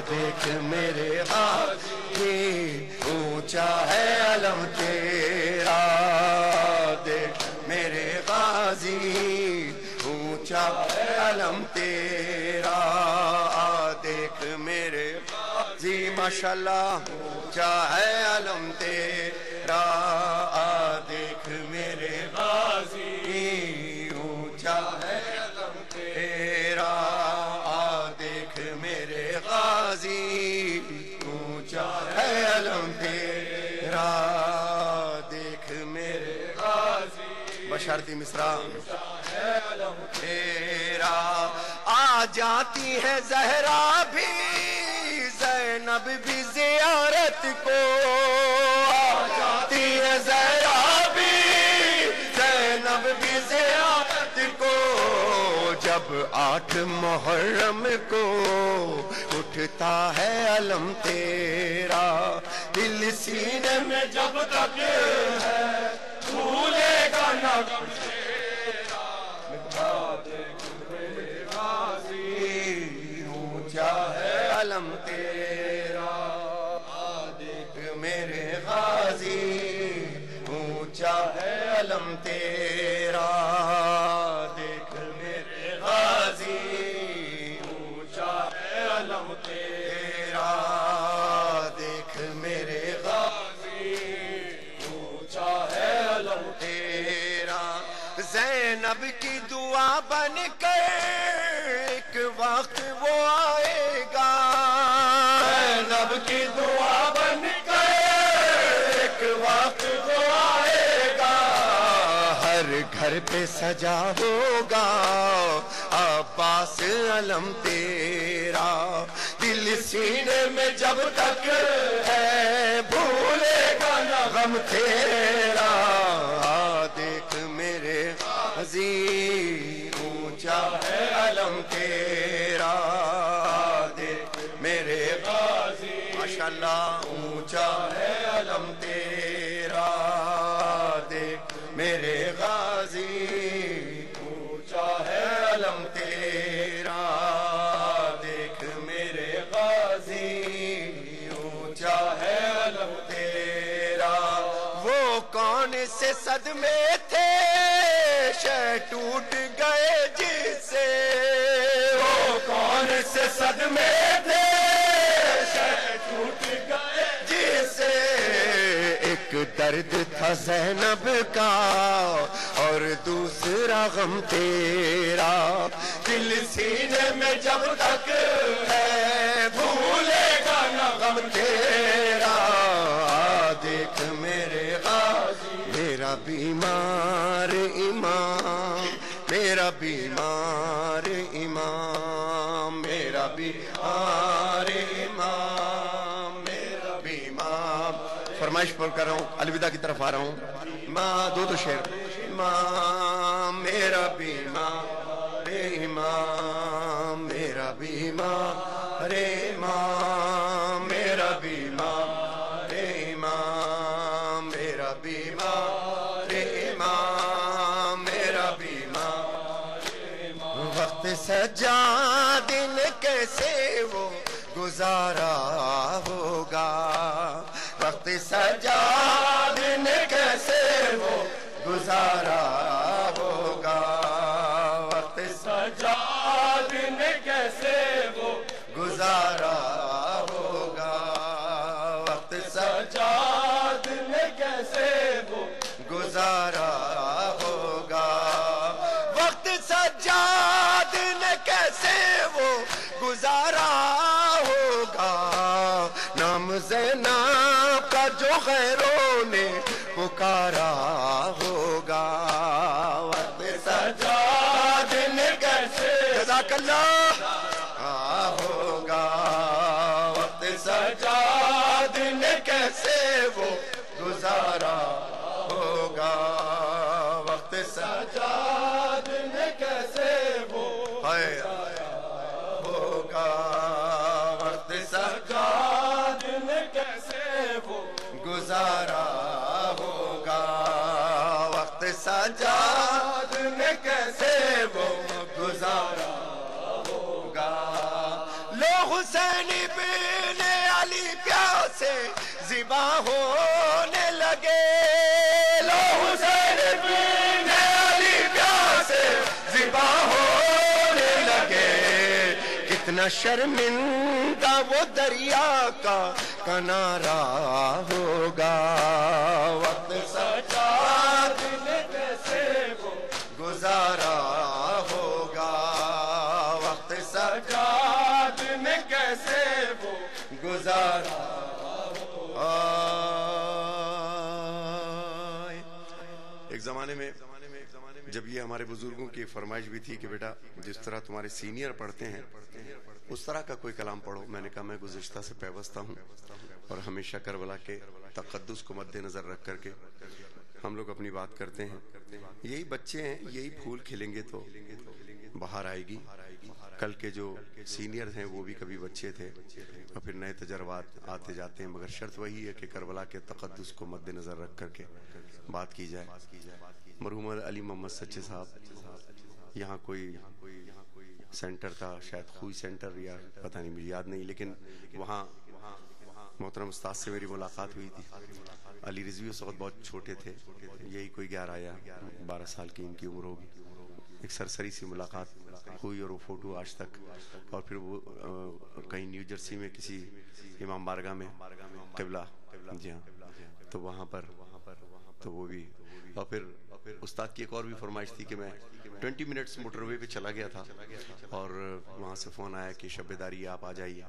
دیکھ میرے غازی اونچا ہے علم تیرا، دیکھ میرے غازی اونچا ہے علم تیرا، دیکھ میرے غازی ماشاءاللہ اونچا ہے علم تیرا، تیرا دیکھ میرے غازی اونچا ہے علم تیرا دیکھ میرے غازی اونچا ہے علم تیرا دیکھ میرے غازی بشرطی مصرع تیرا آ جاتی ہے زہرا بھی زینب بھی زیارت کو آ جاتی ہے زہرا بھی زینب بھی زیارت کو جب 8 محرم کو اٹھتا ہے علم تیرا دل سینے میں جب تک ہے بھولے گا نہ غم علم تیرا دیکھ میرے غازی اونچا ہے علم تیرا دیکھ میرے غازی اونچا ہے علم تیرا دیکھ میرے غازی اونچا ہے علم تیرا زینب کی دعا بن کر ایک وقت وہ آئے گا زینب کی دعا بن کر ایک وقت وہ آئے گا ہر گھر پہ سجا ہوگا عباس علم تیرا دل سینے میں جب تک ہے بھولے گا نہ غم تیرا دیکھ میرے غازی اونچا ہے علم تیرا دیکھ میرے غازی ماشاءاللہ اونچا ہے علم تیرا دیکھ میرے غازی اونچا ہے علم تیرا دیکھ میرے غازی اونچا ہے علم تیرا وہ کون سے صدمے تھے شہ ٹوٹ گئے جس سے وہ کون سے صدمے تھے شہ ٹوٹ گئے جس سے ایک درد تھا زینب کا اور دوسرا غم تیرا دل سینے میں جب تک ہے بھولے گا نہ غم تیرا دیکھ میرے غازی میرا بیمار امام میرا بیمار امام میرا بیمار امام میرا بیمار فرمائش پر کر رہا ہوں الوداع کی طرف آ رہا ہوں ماں دو شعر امام میرا بیمار امام میرا بیمار امام میرا بیمار امام میرا بیمار امام میرا بیمار وقت سجاد دن کیسے وہ گزارا ہوگا وقت سجاد دن کیسے وہ گزارا ہوگا وقت سجاد دن کیسے وہ گزارا ہوگا وقت سجاد نے کیسے وہ گزارا ہوگا وقت سجاد نے کیسے وہ گزارا ہوگا نام زینب کا جو غیروں نے پکارا ہوگا وقت سجاد نے کیسے جزاک اللہ ہوگا وقت سجاد نے کیسے وہ گزارا ہوگا وقت سجاد نے کیسے وہ ہوگا وقت سجاد نے کیسے وہ گزارا ہوگا وقت سجاد نے کیسے وہ گزارا ہوگا لو حسین بن علی پیاسے ذبح ہونے لگے لو حسین بن علی پیاسے ذبح ہونے لگے کتنا شرمندہ وہ دریا کا کنارہ ہوگا ہزار ایک زمانے میں جب یہ ہمارے بزرگوں کی فرمائش بھی تھی کہ بیٹا جس طرح تمہارے سینئر پڑھتے ہیں اس طرح کا کوئی کلام پڑھو. میں نے کہا میں گزشتہ سے پیوستہ ہوں اور ہمیشہ کربلا کے تقدس کو مد نظر رکھ کر کے ہم لوگ اپنی بات کرتے ہیں. یہی بچے ہیں, یہی پھول کھلیں گے تو بہار آئے گی. کل کے جو سینئر ہیں وہ بھی کبھی بچے تھے اور پھر نئے تجربات آتے جاتے ہیں, مگر شرط وہی ہے کہ کربلا کے تقدس کو مد نظر رکھ کر کے بات کی جائے. مرحوم علی محمد سچے صاحب یہاں کوئی سینٹر تھا, شاید خوئی سینٹر یا پتہ نہیں, مجھے یاد نہیں, لیکن وہاں محترم استاد سے میری ملاقات ہوئی تھی. علی رضوی اس وقت بہت چھوٹے تھے, یہی کوئی 11 یا 12 سال کی ان کی عمر ہوگی. ایک سرسری سی ملاقات ہوئی اور وہ فوٹو آج تک, اور پھر وہ کہیں نیو جرسی میں کسی امام بارگاہ میں قبلہ, جی ہاں, تو وہاں پر تو وہ بھی. اور پھر استاد کی ایک اور بھی فرمائش تھی کہ میں 20 منٹس موٹر وے پہ چلا گیا تھا اور وہاں سے فون آیا کہ شب بیداری آپ آ جائیے.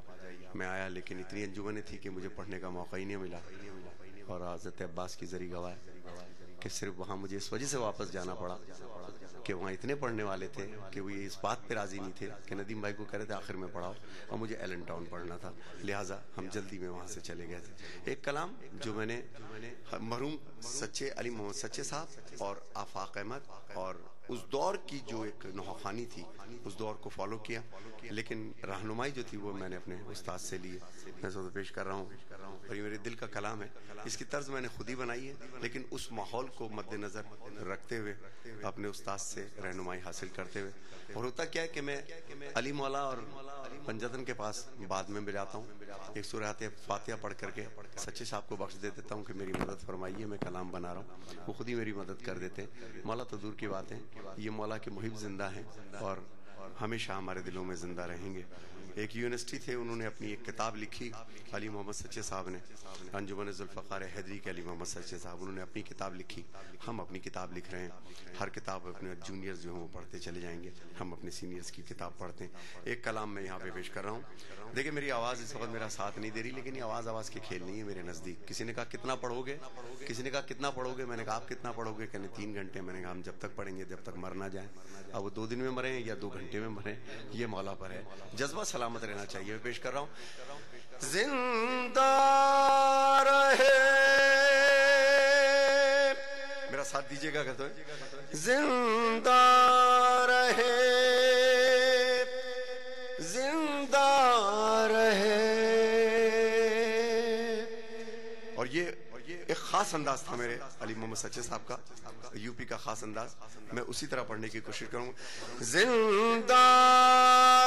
میں آیا لیکن اتنی انجمنیں تھی کہ مجھے پڑھنے کا موقع ہی نہیں ملا, اور حضرت عباس کی ذریعہ گواہ کہ صرف وہاں مجھے اس وجہ سے واپس جانا پڑا کہ وہاں اتنے پڑھنے والے تھے کہ وہ اس بات پہ راضی نہیں تھے کہ ندیم بھائی کو کہہ رہے تھے آخر میں پڑھاؤ, اور مجھے ایلن ٹاؤن پڑھنا تھا, لہٰذا ہم جلدی میں وہاں سے چلے گئے تھے. ایک کلام جو میں نے مرحوم سچے علی محمد سچے صاحب اور آفاق احمد اور اس دور کی جو ایک نوحانی تھی اس دور کو فالو کیا, لیکن رہنمائی جو تھی وہ میں نے اپنے استاد سے لی. میں اس وقت پیش کر رہا ہوں اور یہ میرے دل کا کلام ہے. اس کی طرز میں نے خود ہی بنائی ہے, لیکن اس ماحول کو مد نظر رکھتے ہوئے اپنے استاد سے رہنمائی حاصل کرتے ہوئے. اور ہوتا کیا ہے کہ میں علی مولا اور پنجتن کے پاس بعد میں جاتا ہوں, ایک سورۃ فاتحہ پڑھ کر کے سچے صاحب کو بخش دے دیتا ہوں کہ میری مدد فرمائیے, میں کلام بنا رہا ہوں. وہ خود ہی میری مدد کر دیتے ہیں. مولا تو دور کی بات ہے, یہ مولا کے محب زندہ ہیں اور ہمیشہ ہمارے دلوں میں زندہ رہیں گے. ایک یونیورسٹی تھے, انہوں نے اپنی ایک کتاب لکھی, علی محمد سچے صاحب نے, انجمن ذوالفقار حیدری کے علی محمد سچے صاحب, انہوں نے اپنی کتاب لکھی. ہم اپنی کتاب لکھ رہے ہیں. ہر کتاب اپنے جونیئرز جو ہیں وہ پڑھتے چلے جائیں گے, ہم اپنے سینئرز کی کتاب پڑھتے ہیں. ایک کلام میں یہاں پہ پیش کر رہا ہوں. دیکھیں میری آواز اس وقت میرا ساتھ نہیں دے رہی, لیکن یہ آواز کے کھیل نہیں ہے میرے نزدیک. کسی نے کہا کتنا پڑھو گے, کسی نے کہا کتنا پڑھو گے, میں نے کہا آپ کتنا پڑھو گے, کہنے 3 گھنٹے. میں نے کہا ہم جب تک پڑھیں گے جب تک مر نہ جائیں. اب وہ 2 دن میں مریں یا 2 گھنٹے میں مریں, یہ مولا پر ہے. جذبہ سلامت رہنا چاہیے. میں پیش کر رہا ہوں. زندہ رہے, میرا ساتھ دیجیے گا کہتے ہوئے, زندہ رہے, زندہ رہے. اور یہ ایک خاص انداز تھا میرے علی محمد سچے صاحب کا, یو پی کا خاص انداز. میں اسی طرح پڑھنے کی کوشش کروں گا. زندہ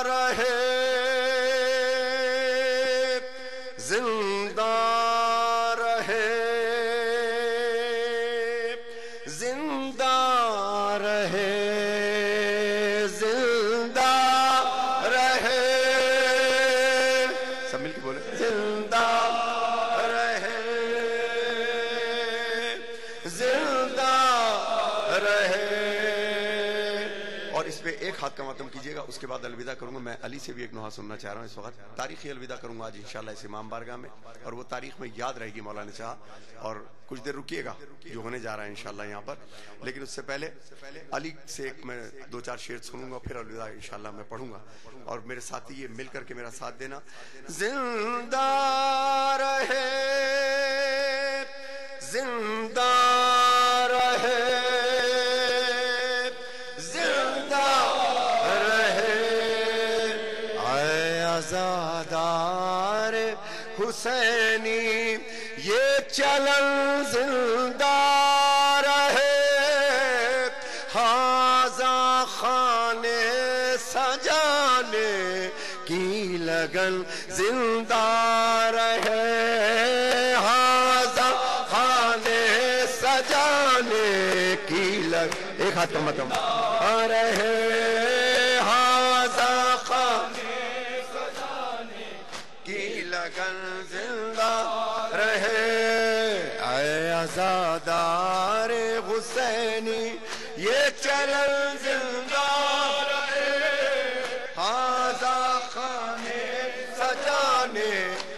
رہے, زندہ رہے, زندہ رہے, زندہ رہے. سب مل کے بولے, زندہ رہے, زندہ رہے. اور اس پہ ایک ہاتھ کا ماتم کیجیے گا, اس کے بعد الوداع کروں گا. میں علی سے بھی ایک نوحہ سننا چاہ رہا ہوں اس وقت. تاریخی الوداع کروں گا آج انشاءاللہ اس امام بارگاہ میں, اور وہ تاریخ میں یاد رہے گی مولا نے چاہا. اور کچھ دیر رکیے گا جو ہونے جا رہا ہے انشاءاللہ یہاں پر, لیکن اس سے پہلے علی سے ایک میں 2-4 شعر سنوں گا, پھر الوداع انشاءاللہ میں پڑھوں گا. اور میرے ساتھی یہ مل کر کے میرا ساتھ دینا. زندہ رہے, زندہ رہے, زندہ رہے. اے عزادار حسینی یہ چلن زندہ رہے, ہاذا خانے سجانے کی لگن زندہ رہے, ہاذا خانے سجانے کی لگن. ایک ہاتھ کا ماتم رہے, ہاذا خانے سجانے کی لگن زندہ رہے. اے عزادار حسینی یہ چلن زندہ رہے, ہاذا خانے سجانے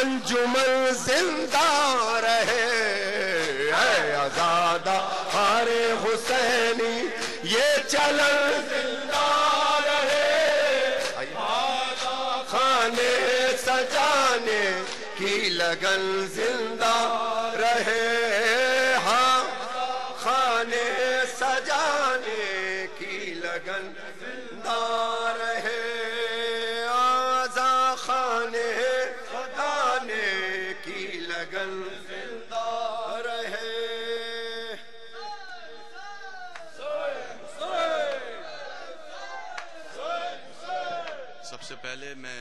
انجمن زندہ رہے، اے آزادہ خار حسینی یہ چلن زندہ رہے، خانے سجانے کی لگن زندہ رہے، ہاں خانے سجانے کی لگن زندہ رہے، آزا خانے سجانے کی لگن زندہ رہے۔ سب سے پہلے میں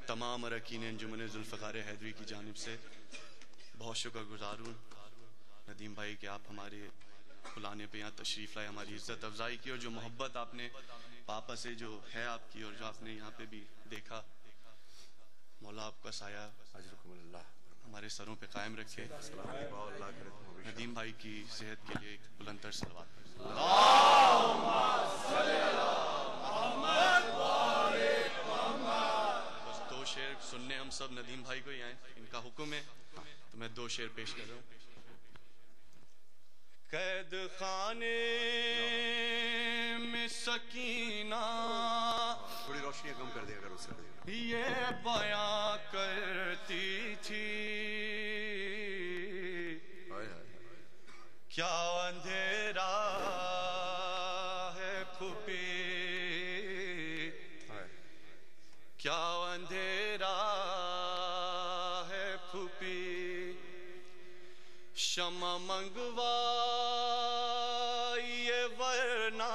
تمام اراکین انجمن ذوالفقار حیدری کی جانب سے بہت شکر گزار ہوں ندیم بھائی کہ آپ ہمارے بلانے پہ یہاں تشریف لائے، ہماری عزت افزائی کی، اور جو محبت آپ نے پاپا سے جو ہے آپ کی اور جو آپ نے یہاں پہ بھی دیکھا، مولا آپ کا سایہ ہمارے سروں پہ قائم رکھے۔ ندیم بھائی کی صحت کے لیے ایک بلند تر صلوات۔ بس دو شعر سننے ہم سب ندیم بھائی کو ہی آئے، ان کا حکم ہے تو میں دو شعر پیش کر رہا ہوں۔ قید خانے میں سکینہ تھوڑی روشنی کم کر دیا کرو اسے، یہ بیاں کرتی تھی، کیا اندھیرا ہے پھوپھی، کیا اندھیرا ہے پھوپھی، شمع منگوائیے ورنہ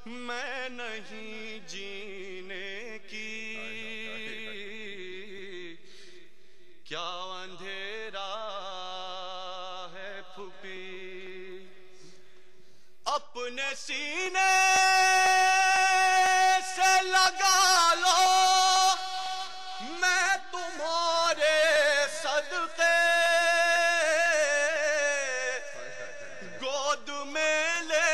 میں نہیں جینے کی، کیا اندھیرا ہے پھوپھی، اپنے سینے سے لگا لو میں تمہارے صدقے، گود میں لے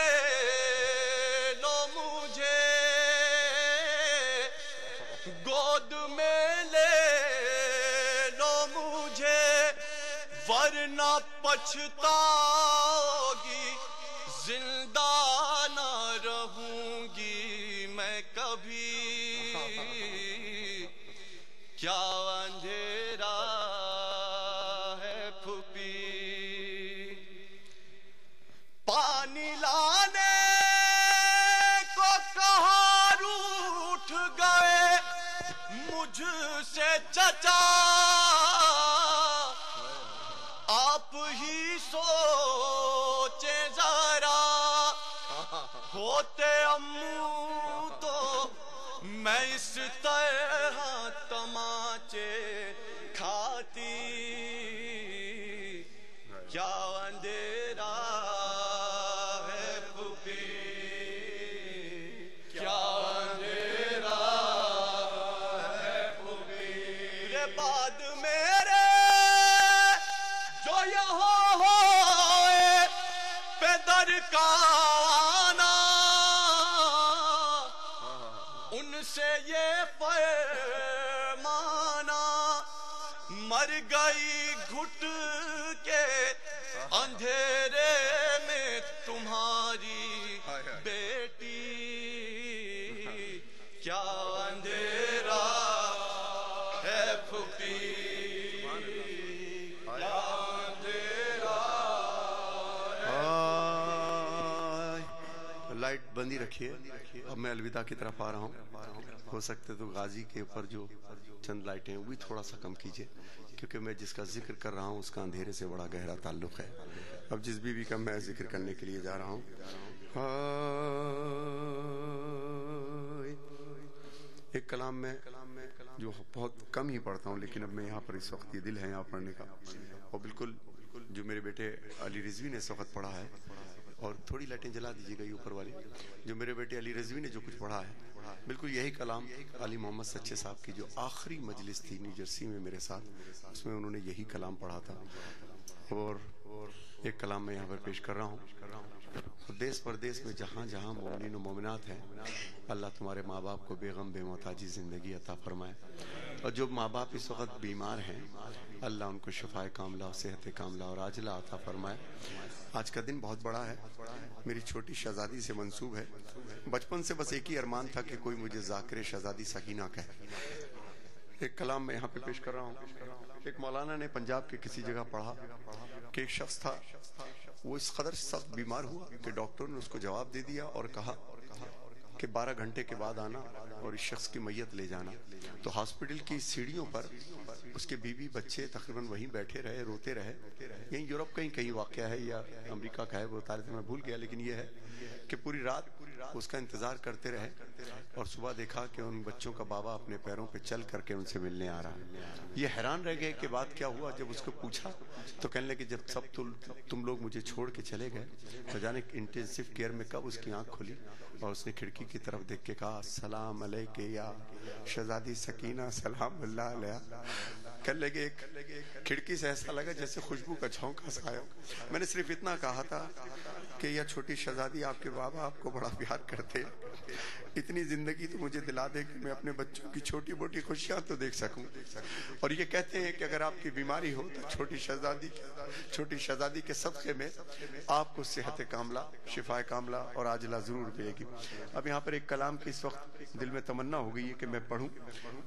لو مجھے، گود میں لے لو مجھے، ورنہ پچھتاؤ گی، زندہ نہ رہوں گی میں کبھی، کیا اندھیرا ہے پھوپھی، پانی لانے کو کہاں روٹھ گئے مجھ سے چچا، آپ ہی سوچیں ذرا، ہوتے امو تو میں اس طرح تماچے کھاتی، کیا اندھیرا ہے پھوپھی، کیا اندھیرا ہے پھوپھی، یہ بعد میرے جو یہاں ہوئے پیدر کا آنا، ان سے یہ فرمانا، مر گئی گھٹ کے اندھیرے میں تمہاری بیٹی، کیا اندھیرا ہے پھوپھی، کیا اندھیرا ہے۔ لائٹ بندی رکھیے، اب میں الوداع کی طرف آ رہا ہوں، ہو سکتے تو غازی کے اوپر جو چند لائٹیں وہ بھی تھوڑا سا کم کیجئے، کیونکہ میں جس کا ذکر کر رہا ہوں اس کا اندھیرے سے بڑا گہرا تعلق ہے۔ اب جس بیوی کا میں ذکر کرنے کے لیے جا رہا ہوں، ایک کلام میں جو بہت کم ہی پڑھتا ہوں، لیکن اب میں یہاں پر اس وقت یہ دل ہے یہاں پڑھنے کا، اور بالکل جو میرے بیٹے علی رضوی نے اس وقت پڑھا ہے، اور تھوڑی لائٹیں جلا دیجیے گا یہ اوپر والی، جو میرے بیٹے علی رضوی نے جو کچھ پڑھا ہے، بالکل یہی کلام علی محمد سچے صاحب کی جو آخری مجلس تھی نیو جرسی میں میرے ساتھ، اس میں انہوں نے یہی کلام پڑھا تھا، اور ایک کلام میں یہاں پر پیش کر رہا ہوں۔ دیس پردیس میں جہاں جہاں مومنین و مومنات ہیں، اللہ تمہارے ماں باپ کو بے غم بے محتاجی زندگی عطا فرمائے، اور جو ماں باپ اس وقت بیمار ہیں اللہ ان کو شفائے کاملہ صحت کاملہ اور عاجلہ عطا فرمائے۔ آج کا دن بہت بڑا ہے، میری چھوٹی شہزادی سے منسوب ہے۔ بچپن سے بس ایک ہی ارمان تھا کہ کوئی مجھے ذاکر شہزادی سکینہ کہے۔ ایک کلام میں یہاں پہ پیش کر رہا ہوں۔ ایک مولانا نے پنجاب کے کسی جگہ پڑھا کہ ایک شخص تھا، وہ اس قدر سخت بیمار ہوا کہ ڈاکٹر نے اس کو جواب دے دیا اور کہا کہ 12 گھنٹے کے بعد آنا اور اس شخص کی میت لے جانا۔ تو ہاسپٹل کی سیڑھیوں پر اس کے بیوی بچے تقریباً وہیں بیٹھے رہے، روتے رہے۔ یہیں یورپ کہیں واقعہ ہے یا امریکہ کا ہے، وہ تاریخ میں بھول گیا، لیکن یہ ہے کہ پوری رات اس کا انتظار کرتے رہے اور صبح دیکھا کہ ان بچوں کا بابا اپنے پیروں پہ چل کر کے ان سے ملنے آ رہا ہے۔ یہ حیران رہ گئے کہ بات کیا ہوا۔ جب اس کو پوچھا تو کہنے لگے جب سب تم لوگ مجھے چھوڑ کے چلے گئے تو جانے انٹینسیو کیئر میں کب اس کی آنکھ کھلی اور اس نے کھڑکی کی طرف دیکھ کے کہا السلام علیکہ یا شہزادی سکینہ سلام اللہ علیہ۔ کہنے لگے کھڑکی سے ایسا لگا جیسے خوشبو کا جھونکا سا آیا۔ میں نے صرف اتنا کہا تھا کہ یہ چھوٹی شہزادی آپ کے بابا آپ کو بڑا پیار کرتے، اتنی زندگی تو مجھے دلا دے کہ میں اپنے بچوں کی چھوٹی موٹی خوشیاں تو دیکھ سکوں۔ اور یہ کہتے ہیں کہ اگر آپ کی بیماری ہو تو چھوٹی شہزادی کے صدقے میں آپ کو صحت کاملہ، شفائے کاملہ اور عاجلہ ضرور ملے گی۔ اب یہاں پر ایک کلام کی اس وقت دل میں تمنا ہو گئی ہے کہ میں پڑھوں،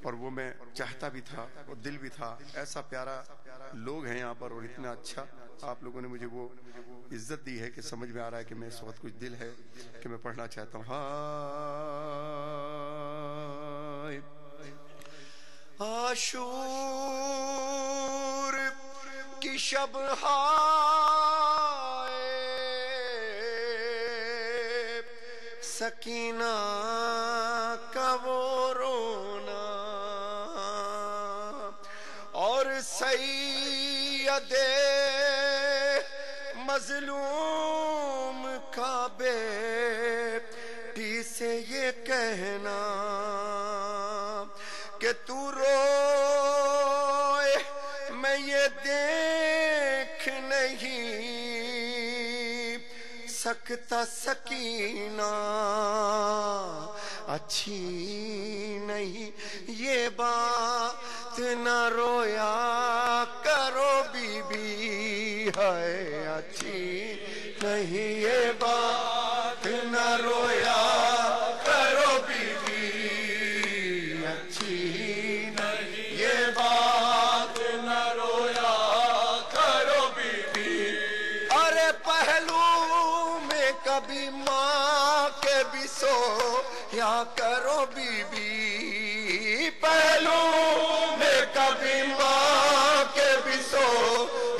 اور وہ میں چاہتا بھی تھا اور دل بھی تھا۔ ایسا پیارا لوگ ہیں یہاں پر اور اتنا اچھا آپ لوگوں نے مجھے وہ عزت دی ہے کہ سمجھ میں آ رہا ہے کہ میں اس وقت کچھ دل ہے کہ میں پڑھنا چاہتا ہوں۔ عاشور کی شب ہائے سکینہ کا وہ رونا اور سید مظلوم کا بیٹی سے یہ کہنا کہ تو روئے میں یہ دیکھ نہیں سکتا سکینہ اچھی نہیں یہ بات نہ رویا کرو بی بی ہے اچھی نہیں یہ بات نہ رویا کرو بی بی اچھی نہیں یہ بات نہ رویا کرو بی بی۔ ارے پہلو میں کبھی ماں کے بھی سو یا کرو بی بی، پہلو میں کبھی ماں کے بھی سو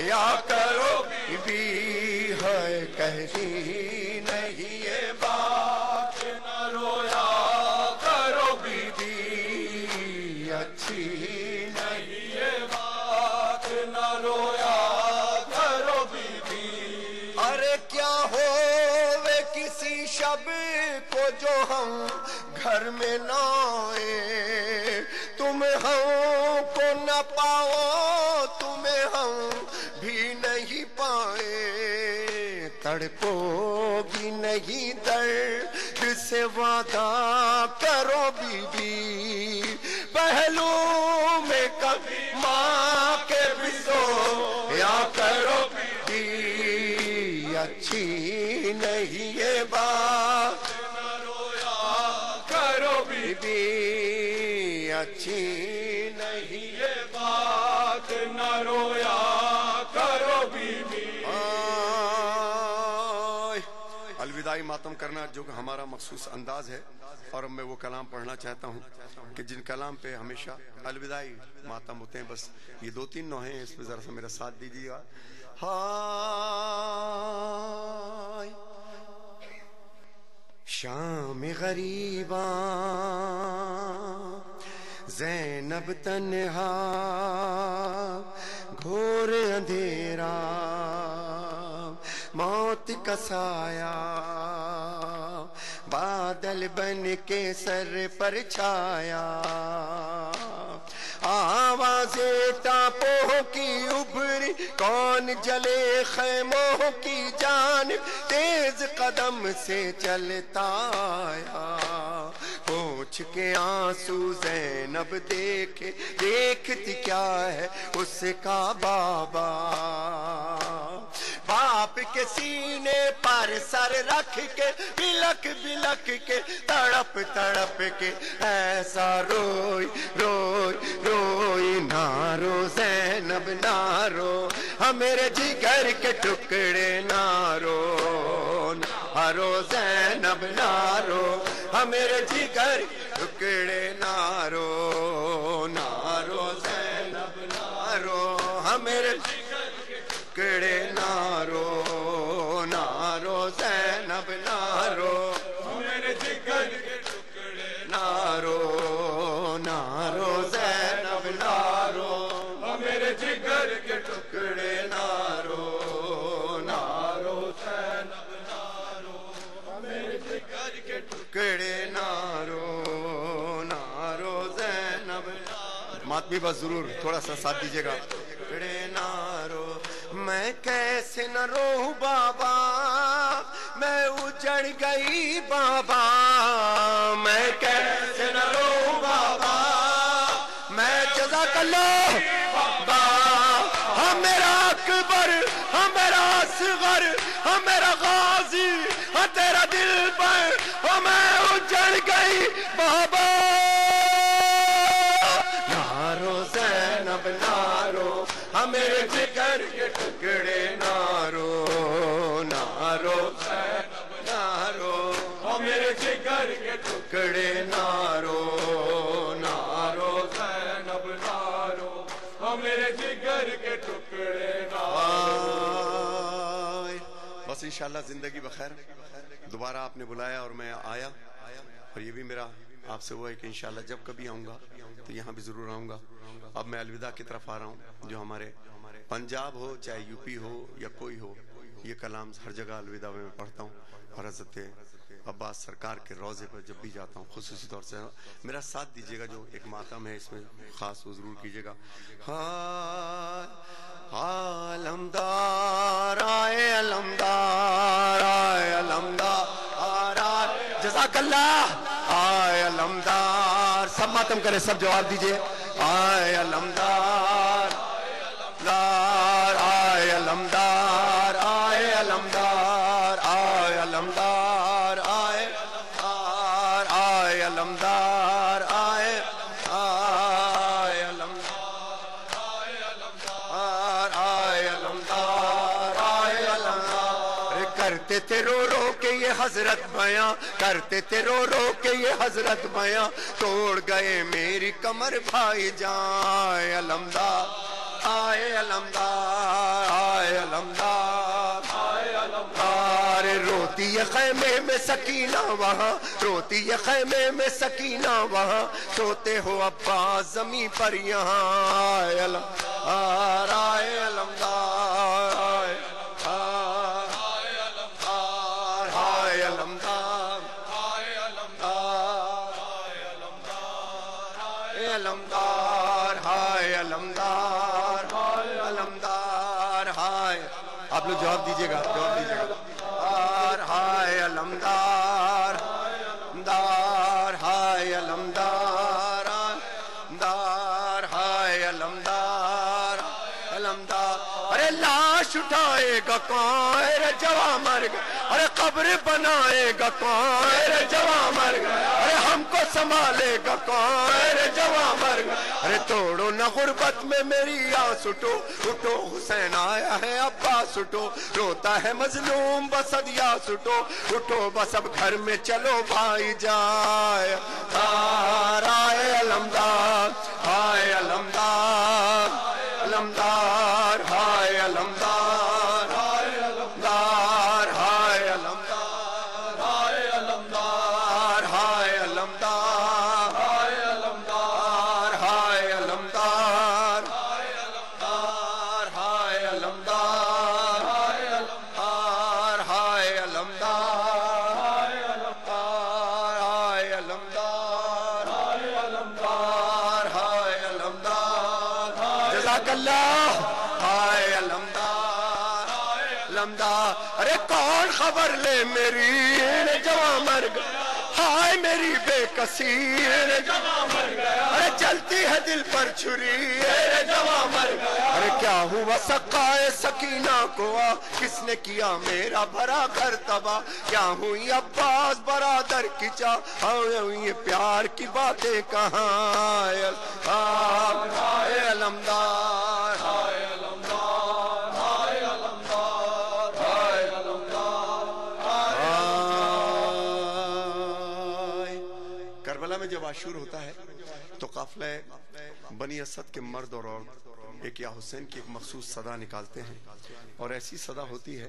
یا کرو بی بی ہے کہتی نہیں یہ بات نہ رویا کرو بی بی اچھی نہیں یہ بات نہ رویا کرو بی بی۔ ارے کیا ہوئے کسی شب کو جو ہم گھر میں نہ آئے، تم ہم کو نہ پاؤ تمہیں ہم بھی نہیں پائے، تڑپو بھی نہیں درد سے وعدہ کرو بی بی، پہلو میں کبھی ماں کے بھی سو یا کرو بی بی اچھی نہیں یہ بات نہ رویا کرو بی بی اچھی نہیں یہ بات نہ رویا کرو بی بی۔ الوداعی ماتم کرنا جو کہ ہمارا مخصوص انداز ہے، اور اب میں وہ کلام پڑھنا چاہتا ہوں کہ جن کلام پہ ہمیشہ الوداعی ماتم ہوتے ہیں، بس یہ 2-3 نوحے ہیں، اس پہ ذرا سا میرا ساتھ دیجیے گا۔ ہائے شام غریباں زینب تنہا گھور اندھیرا موت کا سایہ بادل بن کے سر پر چھایا، آوازیں ٹاپوں کی ابھری کون جلے خیموں کی جانب تیز قدم سے چلتا آیا، وہ پوچھ کے آنسو زینب دیکھے، دیکھتی کیا ہے اس کا بابا، باپ کے سینے پر سر رکھ کے بلک بلک کے تڑپ تڑپ کے ایسا روئی روئی روئی، نہ رو زینب نہ رو، ہم میرے جگر کے ٹکڑے نہ رو، نہ رو زینب نہ رو، ہم میرے جگر ٹکڑے نہ رو، نہ رو زینب نہ رو، ہم میرے ٹکڑے نہ رو، نہ رو زینب نہ رو، ہم میرے جگر کے ٹکڑے نہ رو، نہ رو زینب نہ رو، ہم میرے جگر کے ٹکڑے نہ رو، نہ رو زینب نہ رو، ہم میرے جگر کے ٹکڑے نہ رو، نہ رو زینب نہ رو۔ ماتمی بس ضرور تھوڑا سا ساتھ دیجیے گا۔ ٹکڑے نہ رو، میں کیسے نہ رو بابا، میں اجڑ گئی بابا، میں کیسے نہ رو بابا، میں جزاک اللہ بابا، ہم میرا اکبر، ہم میرا اصغر، ہم میرا غازی، ہم تیرا دل پر، ہم میں اجڑ گئی بابا، نہ رو زینب نہ رو، ہم میرے جگر کے ٹکڑے نہ رو، نہ رو زینب نہ رو، ہم میرے جگر کے ٹکڑے نہ رو، نہ رو زینب نہ رو، ہم میرے جگر کے ٹکڑے نہ رو۔ بس انشاءاللہ زندگی بخیر، دوبارہ آپ نے بلایا اور میں آیا، اور یہ بھی میرا آپ سے وہ ہے کہ انشاءاللہ جب کبھی آؤں گا تو یہاں بھی ضرور آؤں گا۔ اب میں الوداع کی طرف آ رہا ہوں، جو ہمارے پنجاب ہو چاہے یو پی ہو یا کوئی ہو، یہ کلام ہر جگہ الوداع میں پڑھتا ہوں، اور حضرت عباس سرکار کے روضے پر جب بھی جاتا ہوں خصوصی طور سے میرا ساتھ دیجیے گا، جو ایک ماتم ہے اس میں خاص وہ ضرور کیجیے گا۔ علمدار آئے، علمدار آئے، علمدار آئے، جزاک اللہ، آئے علمدار، سب ماتم کرے، سب جواب دیجیے، آئے علمدار، آئے علمدار، آئے علمدار، آئے علمدار، آئے علمدار، آئے علمدار، آئے علمدار، آئے علمدار، کرتے تھے رو رو کے یہ حضرت بیاں، کرتے تھے رو رو کے یہ حضرت بیاں، توڑ گئے میری کمر بھائی جان، علمدار، آئے علمدار، آئے علمدار، آئے علمدار، روتی ہے خیمے میں سکینہ وہاں، روتی ہے خیمے میں سکینہ وہاں، سوتے ہو عباس زمین پر یہاں، آئے علمدار، آئے علمدار، آئے علمدار، آئے علمدار، آئے علمدار، آئے علمدار، آئے علمدار، علمدار، ہائے، آپ لوگ جواب دیجیے گا، جواب دیجیے گا، ہائے علمدار، دار، ہائے علمدار، دار، ہائے علمدار، علمدار، ارے لاش اٹھائے گا کون، ارے جواں مر گئے، ارے قبر بنائے گا کون، ارے جواں مر گئے، ارے ہم کو سنبھالے گا کون، ارے جواں مر گئے، ارے توڑو نہ غربت میں میری آس، اٹھو اٹھو حسین آیا ہے عباس، اٹھو روتا ہے مظلوم بس یاس، اٹھو اٹھو بس اب گھر میں چلو بھائی جائے، آئے علمدار، آئے علمدار، علمدار، ہائے علمدار، ہائے علمدار، ہائے علمدار، ہائے علمدار، ہائے علمدار، ہائے علمدار، ہائے علمدار، ہائے علمدار، ہائے علمدار، ہائے علمدار، ہائے علمدار، ہائے علمدار، ہائے علمدار، ہائے علمدار، ہائے علمدار، جزاک اللہ، ہائے علمدار، علمدار، ارے کون خبر لے میری، جواں مر گیا، ہائے میری بے کسی ارے چلتی ہے دل پر چھری ارے کیا ہوا سقائے سکینہ کو کس نے کیا میرا بھرا گھر تباہ کیا ہوئی عباس برادر کی چاہ یہ پیار کی باتیں کہاں ہائے علمدار ہائے علمدار ہائے علمدار ہائے علمدار کربلا میں جب عاشور ہوتا ہے تو قافلہ بنی اسد کے مرد اور عورت ایک یا حسین کی ایک مخصوص صدا نکالتے ہیں اور ایسی صدا ہوتی ہے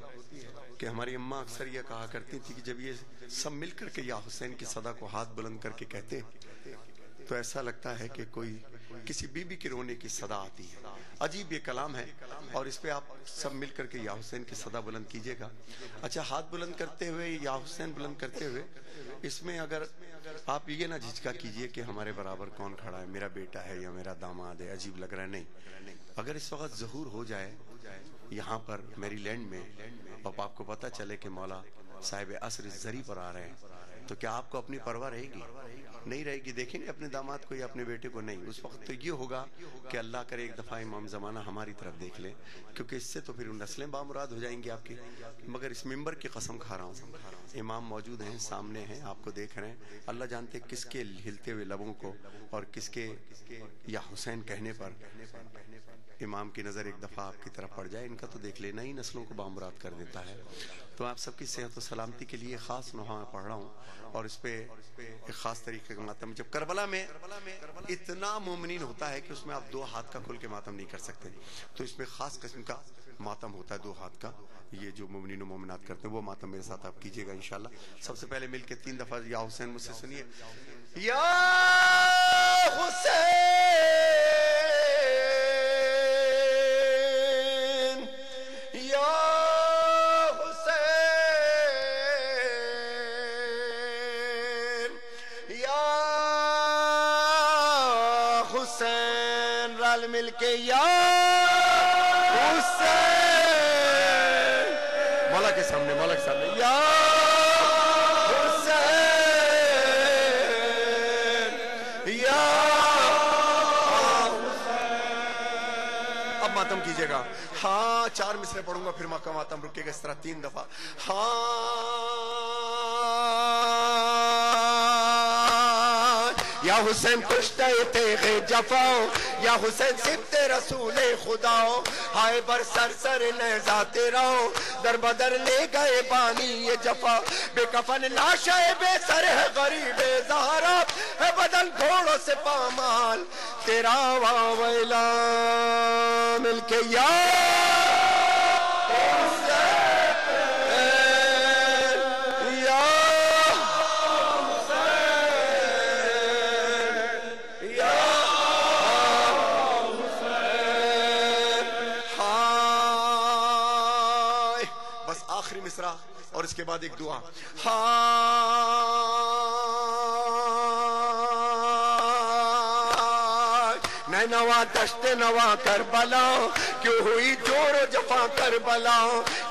کہ ہماری اماں اکثر یہ کہا کرتی تھی کہ جب یہ سب مل کر کے یا حسین کی صدا کو ہاتھ بلند کر کے کہتے تو ایسا لگتا ہے کہ کوئی کسی بی بی کے رونے کی صدا آتی ہے. عجیب یہ کلام ہے اور اس پہ آپ سب مل کر کے یا حسین کی صدا بلند کیجئے گا. اچھا ہاتھ بلند کرتے ہوئے یا حسین بلند کرتے ہوئے اس میں اگر آپ یہ نہ جھجکا کیجئے کہ ہمارے برابر کون کھڑا ہے, میرا بیٹا ہے یا میرا داماد ہے, عجیب لگ رہا ہے. نہیں, اگر اس وقت ظہور ہو جائے یہاں پر میری لینڈ میں اور آپ کو پتہ چلے کہ مولا صاحب عصر زری پر آ رہے ہیں تو کیا آپ کو اپنی پرواہ رہے گی؟ نہیں رہے گی. دیکھیں گے اپنے داماد کو یا اپنے بیٹے کو؟ نہیں. اس وقت تو یہ ہوگا کہ اللہ کرے ایک دفعہ امام زمانہ ہماری طرف دیکھ لیں, کیونکہ اس سے تو پھر نسلیں بامراد ہو جائیں گی آپ کی. مگر اس ممبر کی قسم کھا رہا ہوں, امام موجود ہیں, سامنے ہیں, آپ کو دیکھ رہے ہیں. اللہ جانتے کس کے ہلتے ہوئے لبوں کو اور کس کے یا حسین کہنے پر امام کی نظر ایک دفعہ آپ کی طرف پڑ جائے. ان کا تو دیکھ لینا ہی نسلوں کو بامراد کر دیتا ہے. تو آپ سب کی صحت و سلامتی کے لیے خاص نوحہ پڑھ رہا ہوں اور اس پہ ایک خاص طریقے کا ماتم. جب کربلا میں اتنا مومنین ہوتا ہے کہ اس میں آپ دو ہاتھ کا کھول کے ماتم نہیں کر سکتے, تو اس میں خاص قسم کا ماتم ہوتا ہے, دو ہاتھ کا. یہ جو مومنین و مومنات کرتے ہیں وہ ماتم میرے ساتھ آپ کیجئے گا انشاءاللہ. سب سے پہلے مل کے 3 دفعہ یا حسین مجھ سے سنیے. یا حسین یا حسین یا حسین رل مل کے یا حسین مولا کے سامنے یا حسین یا حسین. اب ماتم کیجئے گا. ہاں 4 مصرے پڑھوں گا پھر مکہ ماتم رکے گا اس طرح 3 دفعہ. ہاں یا حسین کشتے تیغ جفاؤ, یا حسین سبت رسول خداؤ, ہائے بر سر سر نیزہ تیراؤ, در بدر لے گئے بانی یہ جفا, بے کفن لاشے بے سر ہے غریب زہرا, ہے بدن گھوڑوں سے پامال تیرا واویلا مل کے یا اور اس کے بعد ایک دعا. نوا دشت نوا کربلا, کیوں ہوئی جوڑ و جفا کربلا,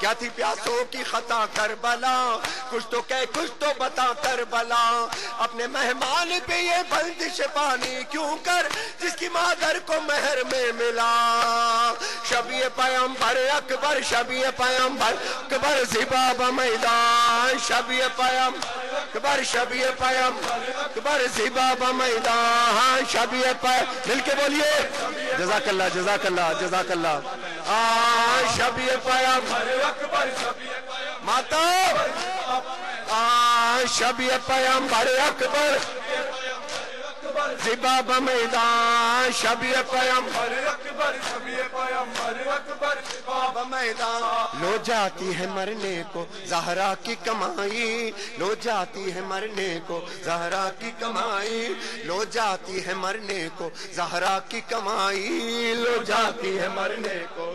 کیا تھی پیاسوں کی خطا کربلا, کچھ تو کہہ کچھ تو بتا کربلا, اپنے مہمان پہ یہ بندش پانی کیوں کر جس کی مادر کو مہر میں ملا. شبیہ پیغمبر اکبر, شبیہ پیغمبر اکبر زباب میدان, شبیہ پیغمبر اکبر, شبیہ پیغمبر اکبر زباب میدان, شبیہ پیغمبر. مل کے بولیے جزاک اللہ جزاک اللہ جزاک اللہ. شبیہ پیغمبر اکبر ماتا, شبیہ پیغمبر اکبر زباب میدان, شبیہ پیغمبر اکبر, شبیہ پیغمبر اکبر زباب میدان. لو جاتی ہے مرنے کو زہرا کی کمائی, لو جاتی ہے مرنے کو زہرا کی کمائی, لو جاتی ہے مرنے کو زہرا کی کمائی, لو جاتی ہے مرنے کو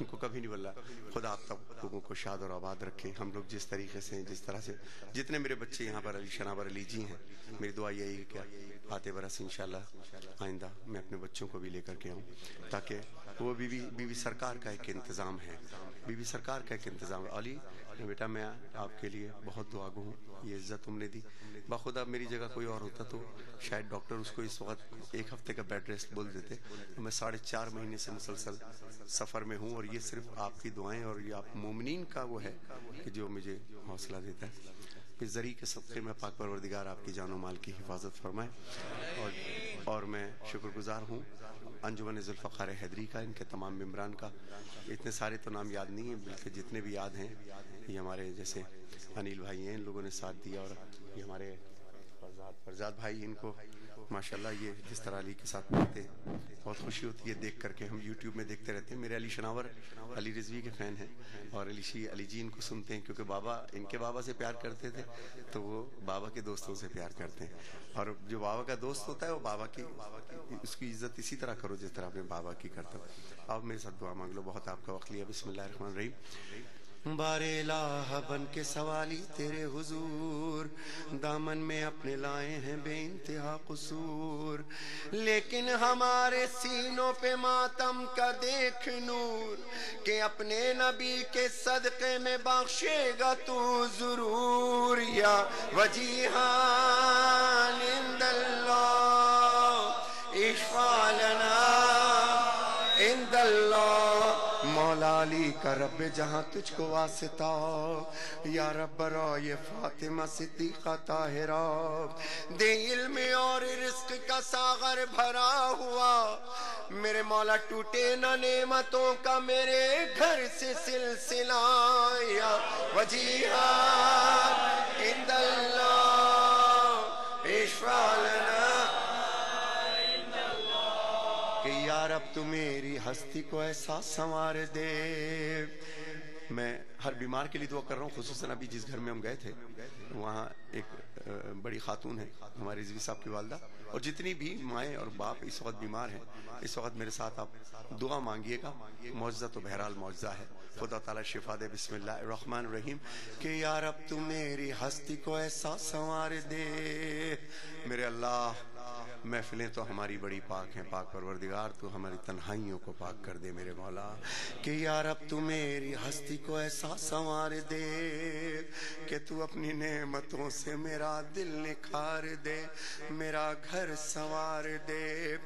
ان کو کبھی نہیں بولا خدا آپ تب لوگوں کو شاد اور آباد رکھیں. ہم لوگ جس طریقے سے جس طرح سے جتنے میرے بچے یہاں پر علی شناور علی جی ہیں, میری دعا یہی ہے کہ آتے برس انشاءاللہ آئندہ میں اپنے بچوں کو بھی لے کر کے آؤں, تاکہ وہ بی بی سرکار کا ایک انتظام ہے, بی بی سرکار کا ایک انتظام ہے. علی بیٹا میں آپ کے لیے بہت دعا گو ہوں, یہ عزت تم نے دی. بخدا میری جگہ کوئی اور ہوتا تو شاید ڈاکٹر اس کو اس وقت 1 ہفتے کا بیڈ ریسٹ بول دیتے. میں 4.5 مہینے سے مسلسل سفر میں ہوں, اور یہ صرف آپ کی دعائیں اور یہ آپ مومنین کا وہ ہے کہ جو مجھے حوصلہ دیتا ہے. اس ذریعے کے صدقے میں پاک پروردگار آپ کی جان و مال کی حفاظت فرمائے. اور میں شکر گزار ہوں انجمن ذوالفقار حیدری کا, ان کے تمام ممبران کا. اتنے سارے تو نام یاد نہیں ہیں, بلکہ جتنے بھی یاد ہیں یہ ہمارے جیسے انیل بھائی ہیں, ان لوگوں نے ساتھ دیا, اور یہ ہمارے فرزاد بھائی, ان کو ماشاءاللہ یہ جس طرح علی کے ساتھ پڑھتے ہیں بہت خوشی ہوتی ہے دیکھ کر کے. ہم یوٹیوب میں دیکھتے رہتے ہیں. میرے علی شناور علی رضوی کے فین ہیں, اور علی جی ان کو سنتے ہیں, کیونکہ بابا ان کے بابا سے پیار کرتے تھے تو وہ بابا کے دوستوں سے پیار کرتے ہیں. اور جو بابا کا دوست ہوتا ہے وہ بابا کی اس کی عزت اسی طرح کرو جس طرح اپنے بابا کی کرتا ہو. اب میرے ساتھ دعا مانگ لو, بہت آپ کا وقت لیا. بسم اللہ الرحمن الرحیم. بار الہ بن کے سوالی تیرے حضور, دامن میں اپنے لائے ہیں بے انتہا قصور, لیکن ہمارے سینوں پہ ماتم کا دیکھ نور, کہ اپنے نبی کے صدقے میں بخشے گا تو ضرور. یا وجیہان عند اللہ اشفع لنا عند اللہ. مولا علی کا رب جہاں تجھ کو واسطہ, یا رب برائے فاطمہ صدیقہ طاہرہ, دے علم اور رزق کا ساغر بھرا ہوا. میرے مولا ٹوٹے نہ نعمتوں کا میرے گھر سے سلسلہ. یا وجیہان عند اللہ اشفع لنا, کہ یا رب تو میری ہستی کو ایسا سنوار دے. میں ہر بیمار کے لیے دعا کر رہا ہوں, خصوصاً ابھی جس گھر میں ہم گئے تھے وہاں ایک بڑی خاتون ہے ہمارے رضوی صاحب کی والدہ, اور جتنی بھی مائیں اور باپ اس وقت بیمار ہیں, اس وقت میرے ساتھ آپ دعا مانگیے گا. معجزہ تو بہرحال معجزہ ہے, خدا تعالیٰ شفا دے. بسم اللہ الرحمن الرحیم. کہ یا رب تو میری ہستی کو ایسا سنوار دے. میرے اللہ محفلیں تو ہماری بڑی پاک ہیں, پاک پروردگار تو ہماری تنہائیوں کو پاک کر دے میرے مولا. کہ یا رب تو میری ہستی کو ایسا سنوار دے کہ تو اپنی نعمتوں سے میرا دل نکھار دے, میرا گھر سنوار دے.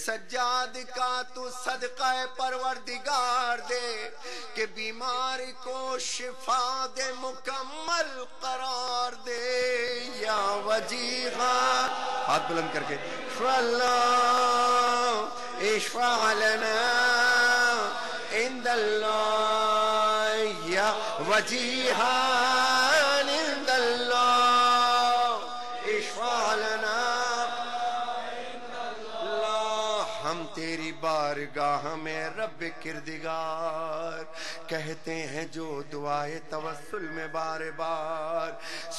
سجاد کا تو صدقہ پروردگار دے, کہ بیمار کو شفا دے مکمل قرار دے. یا وجیہان, ہاتھ بلند کر کے اشفع لنا عند اللہ. یا وجیہان عند اللہ اشفع لنا. ہم تیری بارگاہ میں رب کردگار کہتے ہیں جو دعائے توسل میں بار بار,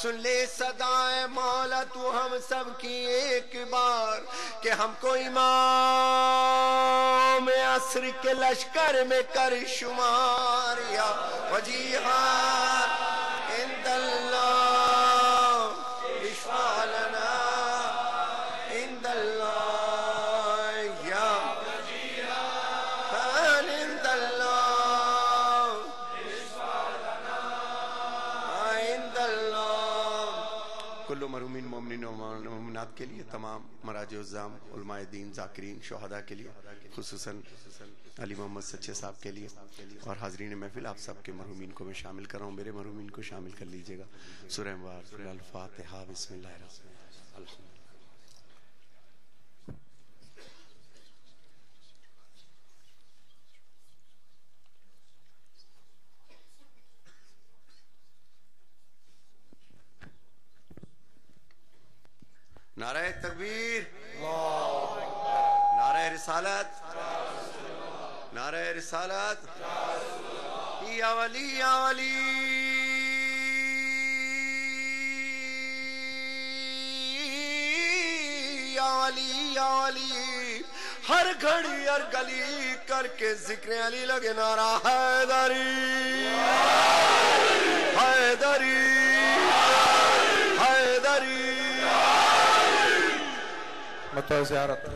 سن لے صدائے مولا تو ہم سب کی ایک بار, کہ ہم کو امام عصر کے لشکر میں کر شمار. یا وجیہان عند اللہ اشفع لنا عند اللہ. کل مرحومین مومنین و مومنات کے لیے, تمام مراجع الزام علماء دین ذاکرین شہداء کے لیے, خصوصاً علی محمد سچے صاحب کے لیے, اور حاضرین محفل آپ سب کے مرحومین کو میں شامل کر رہا ہوں. میرے مرحومین کو شامل کر لیجئے گا. سورہ مبارک الفاتحہ. بسم اللہ الرحمن الرحیم. نعرہ تکبیر, نعرہ رسالت, نعرہ رسالت. یا ولی یا ولی یا ولی یا ولی, ہر گھڑی ہر گلی کر کے ذکر علی لگے نعرہ حیدری حیدری حیدری متوازی زیارت